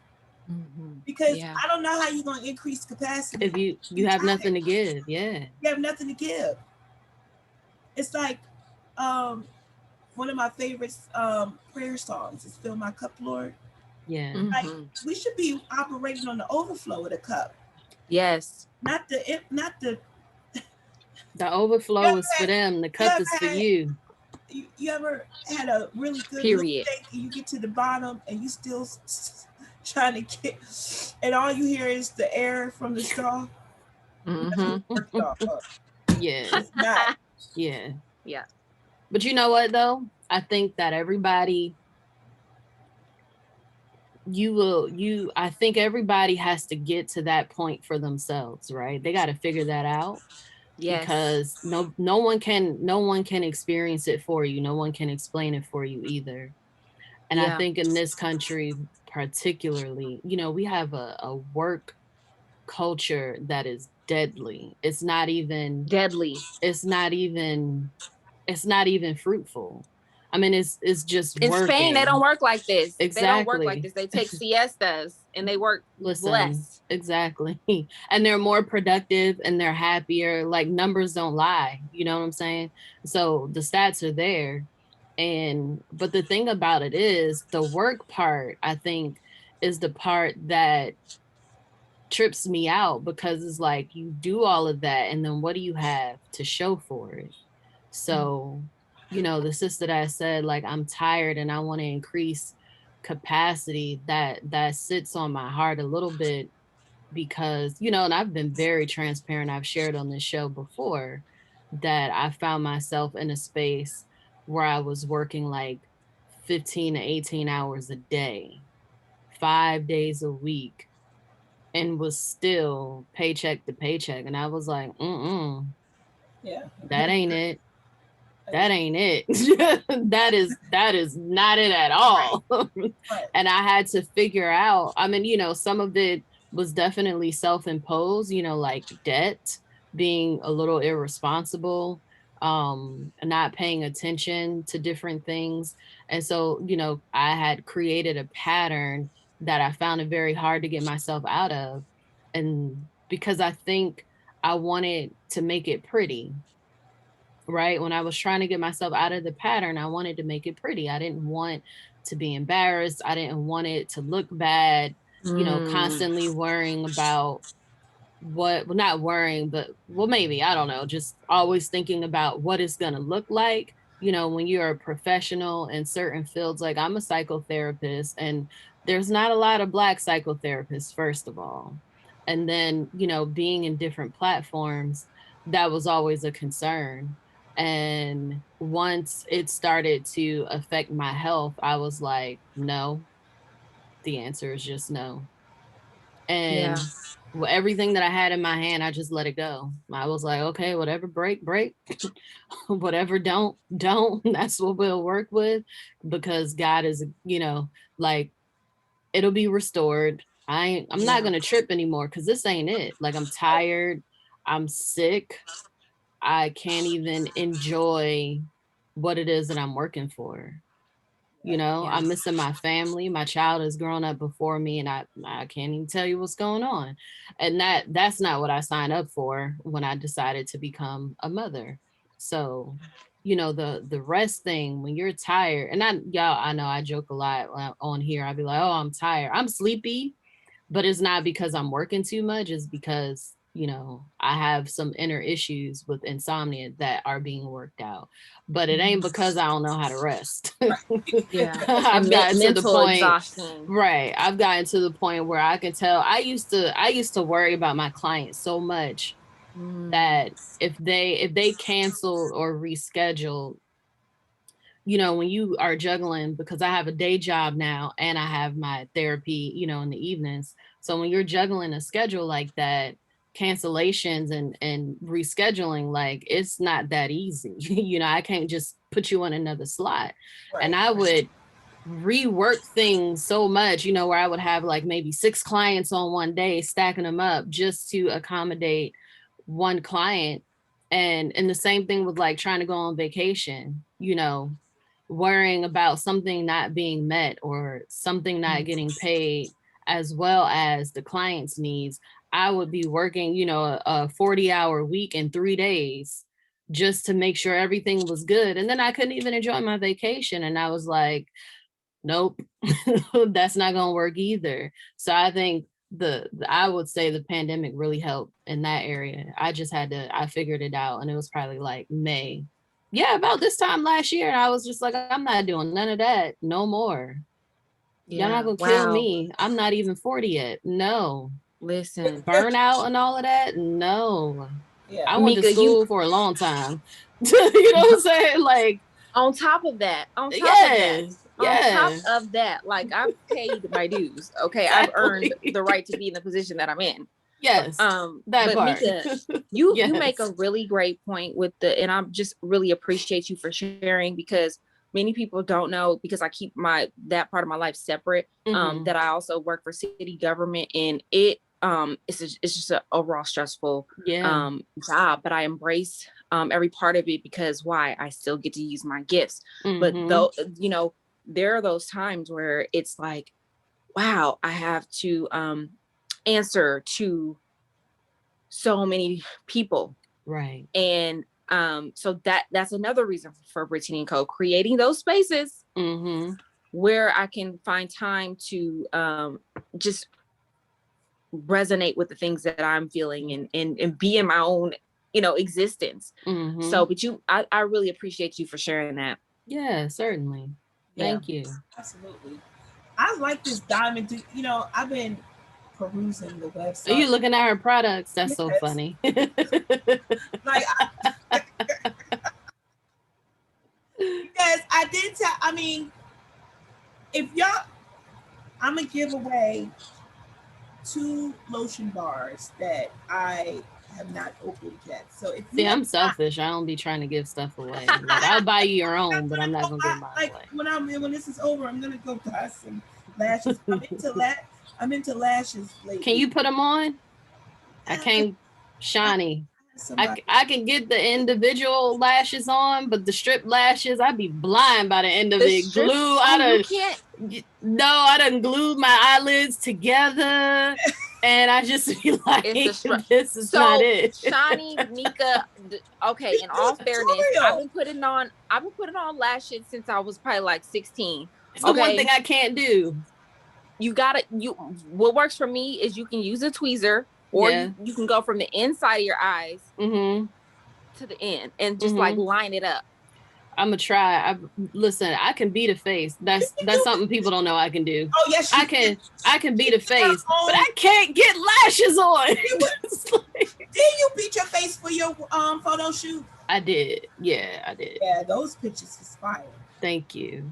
Mhm. because Yeah. I don't know how you're going to increase capacity. If you You're have tired. nothing to give, yeah. You have nothing to give. It's like um, one of my favorite prayer songs is "Fill My Cup, Lord." Yeah. Like Hmm. we should be operating on the overflow of the cup, Yes. not the. The You overflow ever is for had, them. The you cup is for ever had you. you ever had a really good Period. milkshake and you get to the bottom and you still trying to get, and all you hear is the air from the straw? That's what Hmm. working off of. Yeah. It's not. Yeah. Yeah. But you know what though? I think that I think everybody has to get to that point for themselves, right? They got to figure that out Yes. because no one can experience it for you. No one can explain it for you either. And I Yeah. think in this country particularly, we have a work culture that is deadly. Deadly. It's not even it's not even fruitful. I mean, it's just In Spain, they don't working. work like this. They don't work like Exactly. this. They take siestas and they work Listen, less. exactly. And they're more productive and they're happier. Like numbers don't lie. You know what I'm saying? So the stats are there. But the thing about it is the work part, I think, is the part that trips me out because it's like you do all of that and then what do you have to show for it? So, the sister that said like I'm tired and I want to increase capacity, that sits on my heart a little bit because, and I've been very transparent. I've shared on this show before that I found myself in a space where I was working like 15 to 18 hours a day, 5 days a week, and was still paycheck to paycheck. And I was like, Yeah. that ain't it. that ain't it. that is not it at all. Right. And I had to figure out, I mean, some of it was definitely self-imposed, like debt, being a little irresponsible, not paying attention to different things. And so, I had created a pattern that I found it very hard to get myself out of. And because I think I wanted to make it pretty, right? When I was trying to get myself out of the pattern, I wanted to make it pretty. I didn't want to be embarrassed. I didn't want it to look bad, constantly worrying about well, not worrying, but well, maybe, I don't know, just always thinking about what it's going to look like, when you're a professional in certain fields. Like, I'm a psychotherapist, and there's not a lot of Black psychotherapists, first of all. And then, being in different platforms, that was always a concern. And once it started to affect my health, I was like, no, the answer is just no. Yeah. And everything that I had in my hand, I just let it go. I was like, okay, whatever break, break. Whatever don't. That's what we'll work with, because God is, like, it'll be restored. I'm not gonna trip anymore, because this ain't it. Like, I'm tired, I'm sick, I can't even enjoy what it is that I'm working for. I'm missing my family. My child has grown up before me, and I can't even tell you what's going on. And that's not what I signed up for when I decided to become a mother. So, the rest thing, when you're tired, and I know I joke a lot on here. I'd be like, oh, I'm tired, I'm sleepy, but it's not because I'm working too much. It's because, I have some inner issues with insomnia that are being worked out. But it ain't because I don't know how to rest. Yeah. I've gotten to the mental point, exhaustion. right? I've gotten to the point where I can tell. I used to worry about my clients so much that if they canceled or rescheduled, when you are juggling, because I have a day job now and I have my therapy, in the evenings. So when you're juggling a schedule like that, cancellations and rescheduling, like, it's not that easy. I can't just put you on another slot. Right. And I would rework things so much, where I would have like maybe 6 clients on one day, stacking them up just to accommodate one client. And the same thing with like trying to go on vacation, worrying about something not being met or something not getting paid, as well as the client's needs. I would be working, a 40-hour week in 3 days just to make sure everything was good. And then I couldn't even enjoy my vacation. And I was like, nope, that's not going to work either. So I think I would say the pandemic really helped in that area. I figured it out, and it was probably like May. Yeah, about this time last year. And I was just like, I'm not doing none of that no more. Y'all not gonna kill me. I'm not even 40 yet. No. Listen. Burnout and all of that. No. Yeah. I went to Mika, school for a long time. You know what I'm saying? Like, on top of that, like, I've paid my dues. Okay. Exactly. I've earned the right to be in the position that I'm in. Yes. That but part. Mika, you make a really great point and I'm just really appreciate you for sharing, because many people don't know, because I keep that part of my life separate, that I also work for city government, and it's just an overall stressful job, but I embrace every part of it, because why? I still get to use my gifts. But though, there are those times where it's like, wow, I have to answer to so many people. Right. And so that's another reason for Brittany and Co. creating those spaces where I can find time to just resonate with the things that I'm feeling and be in my own, existence. So, but I really appreciate you for sharing that. Yeah, certainly. Thank you. Absolutely. I like this diamond. I've been perusing the website. Are you looking at her products? That's so funny. Like, because I did tell, if y'all, I'm going to give away 2 lotion bars that I have not opened yet. So if you See, have I'm selfish. I don't be trying to give stuff away. Like, I'll buy you your own, but I'm not gonna give mine like away. when this is over, I'm gonna go buy some lashes. I'm into lashes Can lately. you put them on? I I, can't, Shani. somebody. I can get the individual lashes on, but the strip lashes, I'd be blind by the end of The it. strips, Glue, you can't. no, I done glued my eyelids together, and I just be like, It's a strip. this is not So it. Shani, Mika, okay, in Do a all fairness, tutorial. I've been putting on lashes since I was probably like 16. It's the one thing I can't do. What works for me is you can use a tweezer, or Yeah. you can go from the inside of your eyes Mm-hmm. to the end and just like line it up. I'm gonna try. Listen, I can beat a face. That's something people don't know I can do. Oh yes, I can beat a face, but I can't get lashes on. Did you beat your face for your photo shoot? I did. Yeah, I did. Yeah, those pictures is fire. Thank you.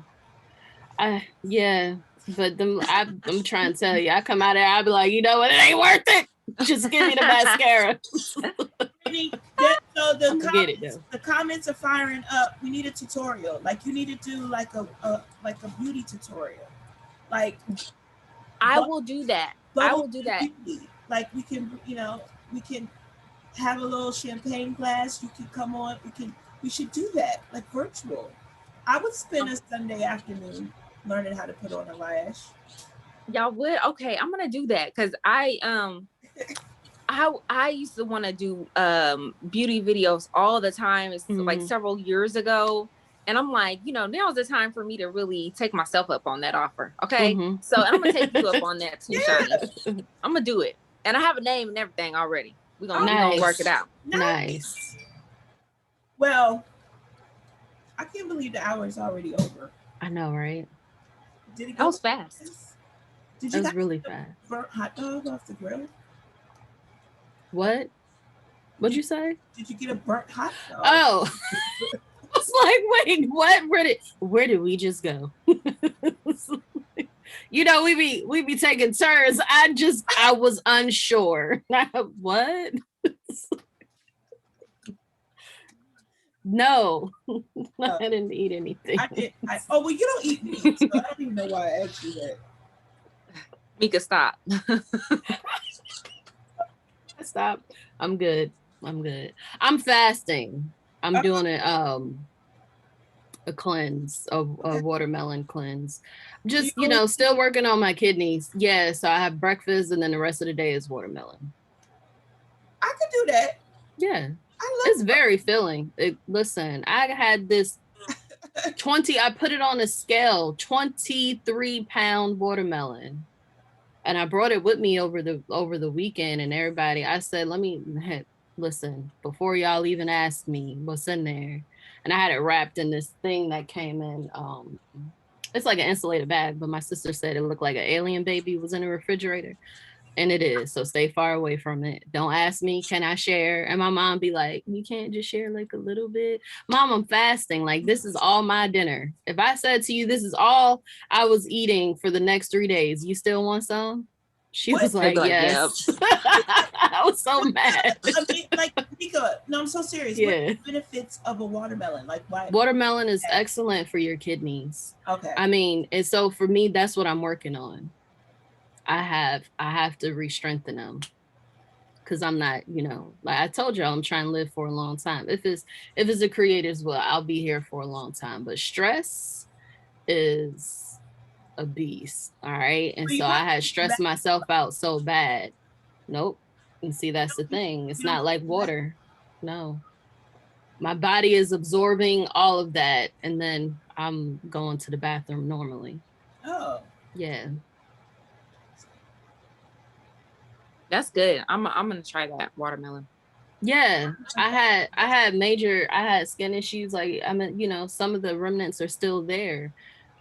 Yeah, but I'm trying to tell you, I come out there, I'll be like, you know what, it ain't worth it. Just give me the mascara. So the comments are firing up. We need a tutorial. Like you need to do like a beauty tutorial. Like I will do that. I will do that. Beauty. Like we can have a little champagne glass. You can come on. We should do that like virtual. I would spend a Sunday afternoon learning how to put on a lash. Y'all would? Okay, I'm gonna do that because I used to want to do beauty videos all the time. It's like several years ago. And I'm like, now's the time for me to really take myself up on that offer. Okay. So I'm gonna take you up on that too, Shani. I'm gonna do it. And I have a name and everything already. We're gonna work it out. Nice. Well, I can't believe the hour is already over. I know, right? Did it go? That was fast. Did you guys really fast. Burnt hot dog off the grill? What? What'd you say? Did you get a burnt hot dog? Oh. I was like, wait, what? Where did we just go? We be taking turns. I was unsure. What? No, I didn't eat anything. I did. Well, you don't eat meat, so I don't even know why I asked you that. Mika, stop. Stop. I'm good. I'm fasting. I'm doing it. A cleanse, a watermelon cleanse. Just still working on my kidneys. Yeah, so I have breakfast and then the rest of the day is watermelon. I could do that. Yeah, it's very filling. Listen, I had this 20. I put it on a scale, 23-pound watermelon, and I brought it with me over the weekend. And everybody, I said, listen before y'all even ask me what's in there. And I had it wrapped in this thing that came in. It's like an insulated bag, but my sister said it looked like an alien baby was in a refrigerator. And it is. So stay far away from it. Don't ask me, can I share? And my mom be like, you can't just share like a little bit. Mom, I'm fasting. Like, this is all my dinner. If I said to you, this is all I was eating for the next 3 days, you still want some? She was like, yes. Yep. I was so mad. I mean, like, Mika, no, I'm so serious. Yeah. What are the benefits of a watermelon? Like, why? Watermelon is excellent for your kidneys. Okay. I mean, and so for me, that's what I'm working on. I have to re-strengthen them because I'm not, like I told y'all, I'm trying to live for a long time. If it's a creator's will, I'll be here for a long time. But stress is a beast. All right. And so I had stressed myself out so bad. Nope. And see, that's the thing. It's not like water. No. My body is absorbing all of that. And then I'm going to the bathroom normally. Oh. Yeah. That's good. I'm gonna try that watermelon. Yeah, I had skin issues. Like, I mean, some of the remnants are still there.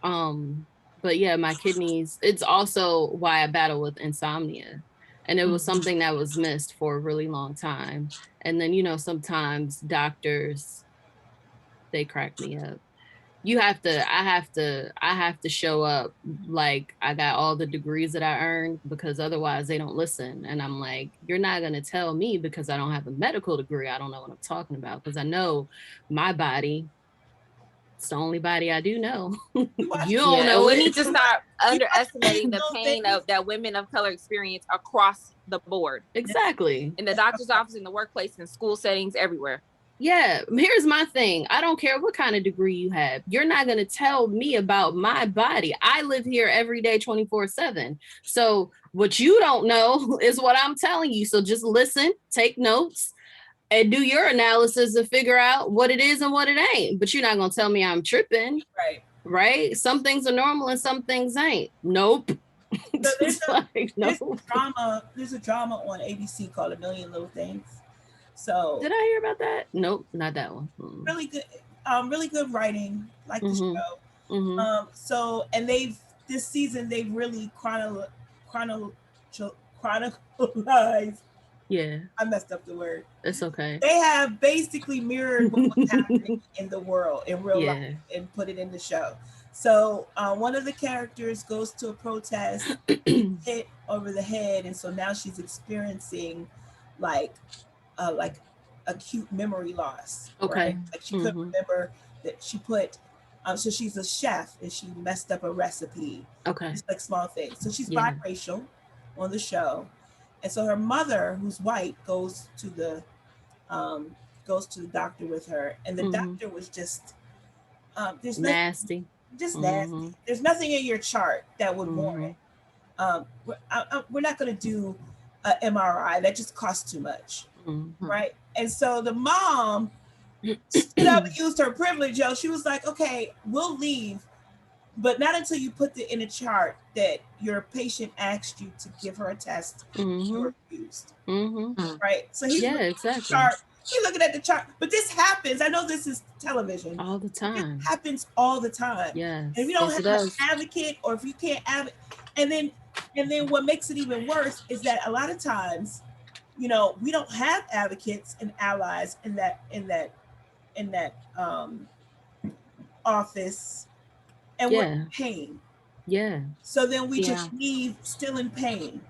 But yeah, my kidneys, it's also why I battle with insomnia. And it was something that was missed for a really long time. And then, sometimes doctors, they crack me up. I have to show up like I got all the degrees that I earned, because otherwise they don't listen. And I'm like, you're not going to tell me because I don't have a medical degree I don't know what I'm talking about, because I know my body. It's the only body I do know. You watch You don't Yeah, and know we it. need to stop you watch underestimating the those pain things. of that women of color experience across the board Exactly. in the doctor's office, in the workplace, in school settings, everywhere. Yeah, here's my thing. I don't care what kind of degree you have. You're not going to tell me about my body. I live here every day 24/7. So what you don't know is what I'm telling you. So just listen, take notes, and do your analysis and figure out what it is and what it ain't. But you're not going to tell me I'm tripping, Right. right? Some things are normal and some things ain't. Nope. So It's like, there's nope. a drama on ABC called A Million Little Things. So Did I hear about that? Nope, not that one. really good writing, like the Mm-hmm. show. Mm-hmm. So and they've this season they've really chrono chronicalized. Yeah, I messed up the word. it's okay. They have basically mirrored what was happening in the world in real life Yeah. and put it in the show. So one of the characters goes to a protest, hit over the head, and so now she's experiencing like like acute memory loss, right? Okay. Like she couldn't Mm-hmm. remember that she put. So she's a chef and she messed up a recipe. Okay. Just like small things. So she's Yeah. biracial on the show, and so her mother, who's white, um, goes to the doctor with her, and the Mm-hmm. doctor was there's nothing, Nasty. just nasty. Mm-hmm. There's nothing in your chart that would Mm-hmm. warrant. We're not going to do an MRI. That just costs too much, Mm-hmm. right? And so the mom stood up and used her privilege. Yo, she was like, "Okay, we'll leave, but not until you put in a chart that your patient asked you to give her a test. She Mm-hmm. refused, Mm-hmm. right? So he's Yeah, looking at the exactly. chart. He's looking at the chart. But this happens. I know this is television. All the But this time. happens all the time. And if Yes. you don't Yes, it have an does. advocate, or if you can't have it, and then what makes it even worse is that a lot of times, we don't have advocates and allies in that office, and we're in Yeah. pain. Yeah. So then we Yeah. just leave still in pain,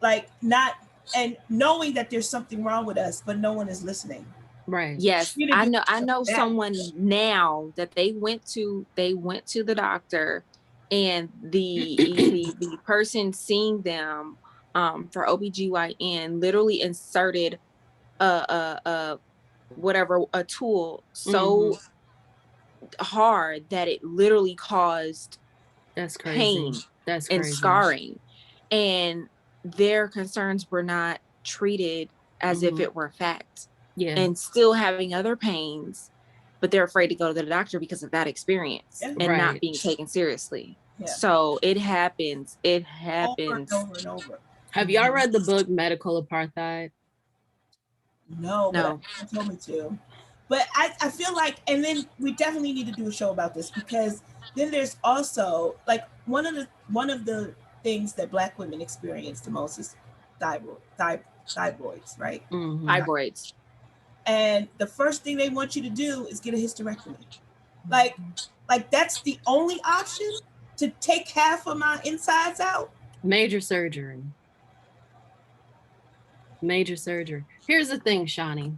like not and knowing that there's something wrong with us, but no one is listening. Right. Yes, We didn't I do know. I something know bad. someone now that they went to the doctor, and the person seeing them for OBGYN literally inserted a whatever, a tool Mm-hmm. so hard that it literally caused That's crazy. pain That's and crazy. scarring, and their concerns were not treated as if Mm-hmm. it were fact, Yeah. and still having other pains, but they're afraid to go to the doctor because of that experience Yeah, and not Right. being taken seriously. yeah, So it happens. It over and happens. over and over. Have y'all read the book Medical Apartheid? No, but No. someone told me to. But I feel like, and then we definitely need to do a show about this, because then there's also like one of the things that Black women experience the most is thyroids, right? Mm-hmm. Fibroids. And the first thing they want you to do is get a hysterectomy. Like, that's the only option, to take half of my insides out. Major surgery. Major surgery. Here's the thing, Shani.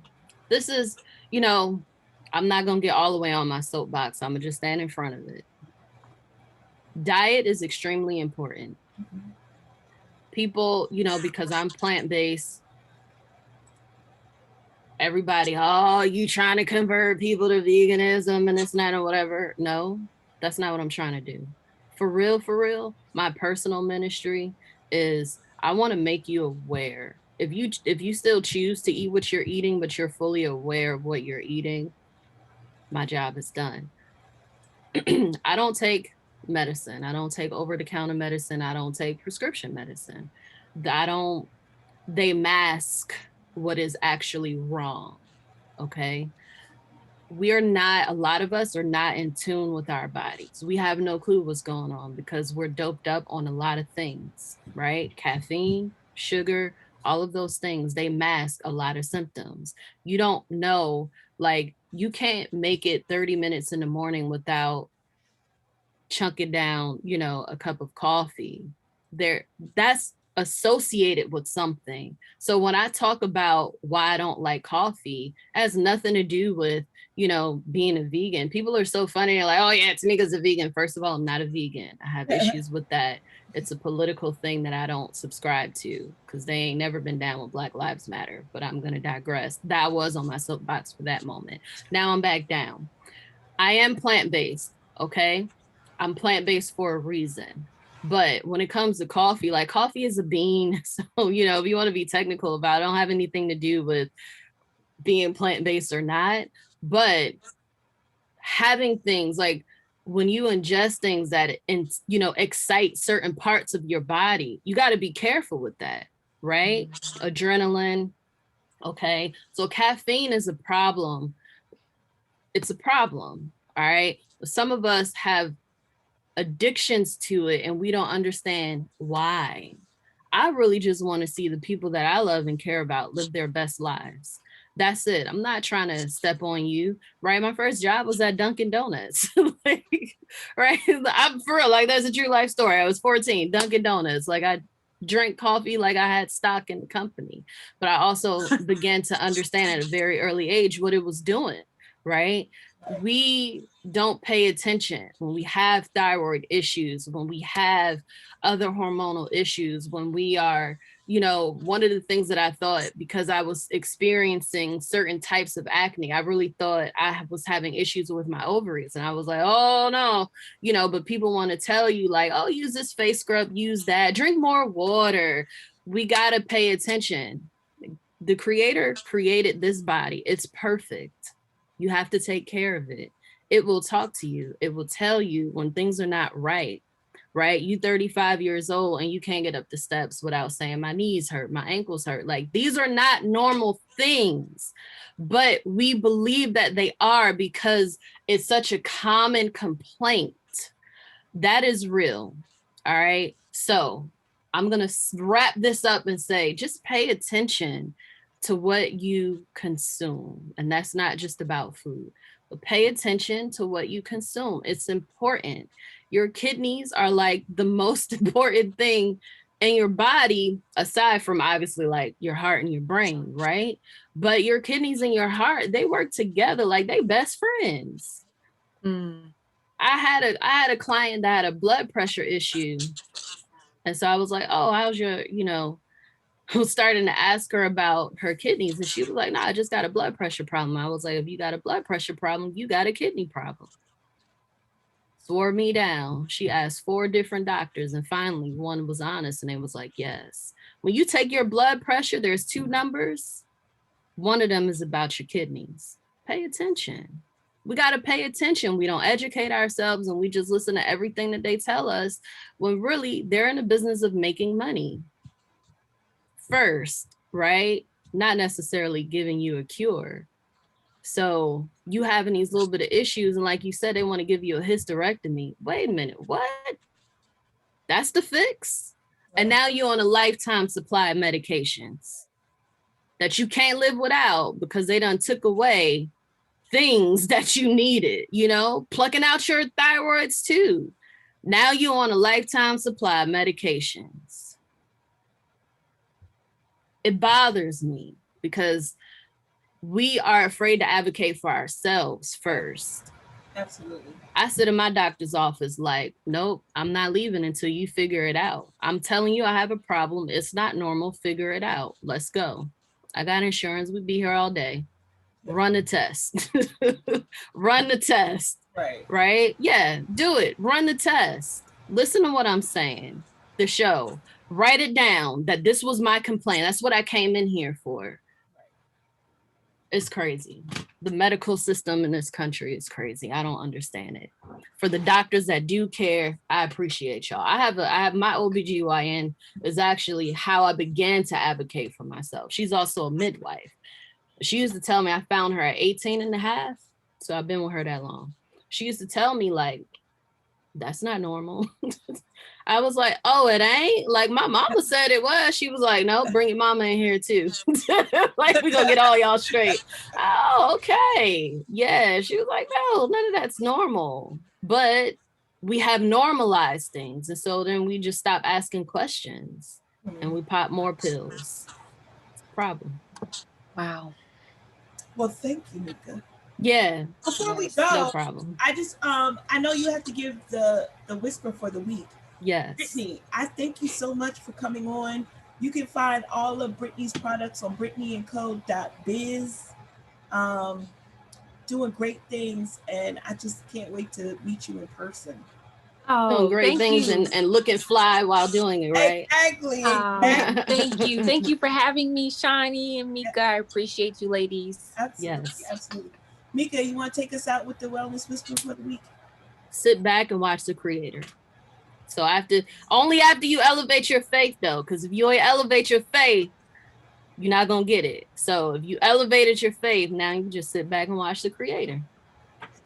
This is, I'm not going to get all the way on my soapbox. I'm going to just stand in front of it. Diet is extremely important. People, because I'm plant-based, everybody, oh, you trying to convert people to veganism and this and that or whatever. No, that's not what I'm trying to do. For real, my personal ministry is I want to make you aware. If you still choose to eat what you're eating, but you're fully aware of what you're eating, my job is done. I don't take medicine. I don't take over-the-counter medicine. I don't take prescription medicine. I don't, they mask what is actually wrong. Okay. A lot of us are not in tune with our bodies. We have no clue what's going on because we're doped up on a lot of things, right? Caffeine, sugar, all of those things, they mask a lot of symptoms. You don't know Like, you can't make it 30 minutes in the morning without chunking down, you know, a cup of coffee. There, that's associated with something. So when I talk about why I don't like coffee, it has nothing to do with, you know, being a vegan. People are so funny. They're like, oh yeah, Tamika's a vegan. First of all, I'm not a vegan. I have issues with that. It's a political thing that I don't subscribe to because they ain't never been down with Black Lives Matter. But I'm going to digress. That was on my soapbox for that moment. Now I'm back down. I am plant-based, okay? I'm plant-based for a reason. But when it comes to coffee, like, coffee is a bean. So, you know, if you want to be technical about it, don't have anything to do with being plant-based or not. But having things like, when you ingest things that, you know, excite certain parts of your body, you got to be careful with that, right? Adrenaline. Okay. So caffeine is a problem. It's a problem. All right. Some of us have addictions to it and we don't understand why. I really just want to see the people that I love and care about live their best lives. That's it. I'm not trying to step on you, right? My first job was at Dunkin' Donuts, like, right? I'm for real, like, that's a true life story. I was 14, Dunkin' Donuts. Like, I drank coffee like I had stock in the company, but I also began to understand at a very early age what it was doing, right? We don't pay attention when we have thyroid issues, when we have other hormonal issues, when we are, you know, one of the things that I thought, because I was experiencing certain types of acne, I really thought I was having issues with my ovaries. And I was like, oh no, you know, but people want to tell you like, oh, use this face scrub, use that, drink more water. We got to pay attention. The creator created this body. It's perfect. You have to take care of it. It will talk to you. It will tell you when things are not right, right? You 35 years old and you can't get up the steps without saying my knees hurt, my ankles hurt. Like, these are not normal things, but we believe that they are because it's such a common complaint. That is real. All right. So I'm going to wrap this up and say, just pay attention to what you consume. And that's not just about food, but pay attention to what you consume. It's important. Your kidneys are like the most important thing in your body, aside from obviously like your heart and your brain, right? But your kidneys and your heart, they work together like they best friends. I had a client that had a blood pressure issue. And so I was like, oh, how's your, you know, I was starting to ask her about her kidneys. And she was like, no, I just got a blood pressure problem. I was like, if you got a blood pressure problem, you got a kidney problem. Swore me down. She asked 4 different doctors. And finally, one was honest and they was like, yes. When you take your blood pressure, there's 2 numbers. One of them is about your kidneys. Pay attention. We got to pay attention. We don't educate ourselves and we just listen to everything that they tell us when really they're in the business of making money first, right? Not necessarily giving you a cure. So you having these little bit of issues and like you said, they want to give you a hysterectomy. Wait a minute, what? That's the fix? And now you're on a lifetime supply of medications that you can't live without because they done took away things that you needed, you know, plucking out your thyroids too. Now you're on a lifetime supply of medications. It bothers me because we are afraid to advocate for ourselves first. Absolutely. I sit in my doctor's office like, nope, I'm not leaving until you figure it out. I'm telling you I have a problem. It's not normal. Figure it out. Let's go. I got insurance. We'd be here all day. Run the test. Run the test. Right. Right? Yeah, do it. Run the test. Listen to what I'm saying. The show. Write it down that this was my complaint. That's what I came in here for. It's crazy. The medical system in this country is crazy. I don't understand it. For the doctors that do care, I appreciate y'all. I have my OBGYN is actually how I began to advocate for myself. She's also a midwife. She used to tell me, I found her at 18 and a half. So I've been with her that long. She used to tell me like, that's not normal. I was like, oh, it ain't? Like my mama said it was. She was like, no, bring your mama in here too. Like we gonna get all y'all straight. Oh, okay. Yeah. She was like, no, none of that's normal. But we have normalized things. And so then we just stop asking questions and we pop more pills. It's a problem. Wow. Well, thank you, Mika. Yeah. Before we Yes, go, no problem. I just I know you have to give the whisper for the week. Yes. Brittany, I thank you so much for coming on. You can find all of Brittany's products on brittanyandco.biz. Um, doing great things, and I just can't wait to meet you in person. Doing Oh, great thank things you. and looking fly while doing it, right? Exactly. Thank you. Thank you for having me, Shani and Mika. I appreciate you, ladies. Absolutely. Yes. Absolutely. Mika, you want to take us out with the wellness whisper for the week? Sit back and watch the creator. So only after you elevate your faith though, because if you ain't elevate your faith, you're not gonna get it. So if you elevated your faith, now you just sit back and watch the creator.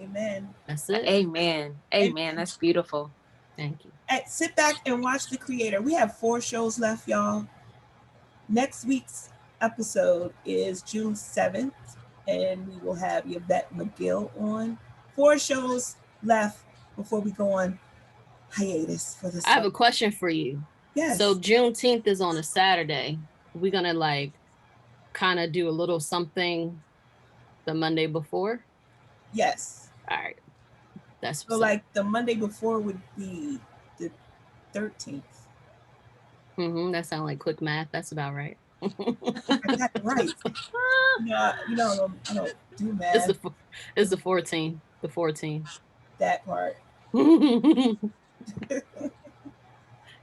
Amen. That's it. Amen. Amen. That's beautiful. Thank you. Sit back and watch the creator. We have 4 shows left, y'all. Next week's episode is June 7th, and we will have Yvette McGill on. 4 shows left before we go on hiatus for this. I have a question for you. Yes. So Juneteenth is on a Saturday. We're gonna like kind of do a little something the Monday before. Yes. All right. That's so like the Monday before would be the 13th. That sounds like quick math. That's about right. I got it right. You know, I don't do math. It's the 14th. The 14th. That part.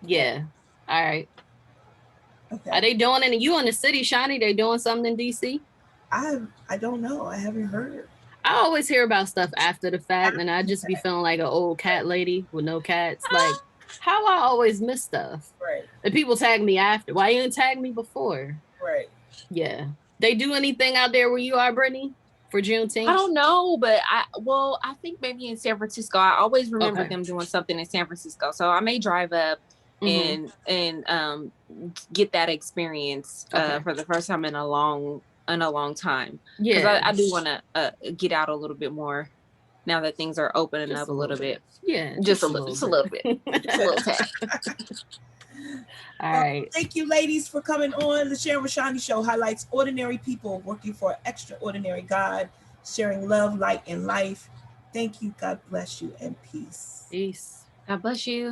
Yeah. All right. Okay. Are they doing it? You in the city, Shani? They doing something in DC? I don't know. I haven't heard. I always hear about stuff after the fact, and I just be feeling like an old cat lady with no cats. Like, how I always miss stuff. Right. And people tag me after. Why you didn't tag me before? Right. Yeah. They do anything out there where you are, Brittany, for Juneteenth? I don't know, but I think maybe in San Francisco. I always remember them doing something in San Francisco. So I may drive up and get that experience for the first time in a long time. Yeah. Because I do want to get out a little bit more now that things are opening up a little bit. Yeah. Just a little bit. Just a little tad. All right. Thank you, ladies, for coming on. The Sharing With Shani Show highlights ordinary people working for an extraordinary God, sharing love, light, and life. Thank you. God bless you, and peace. Peace. God bless you.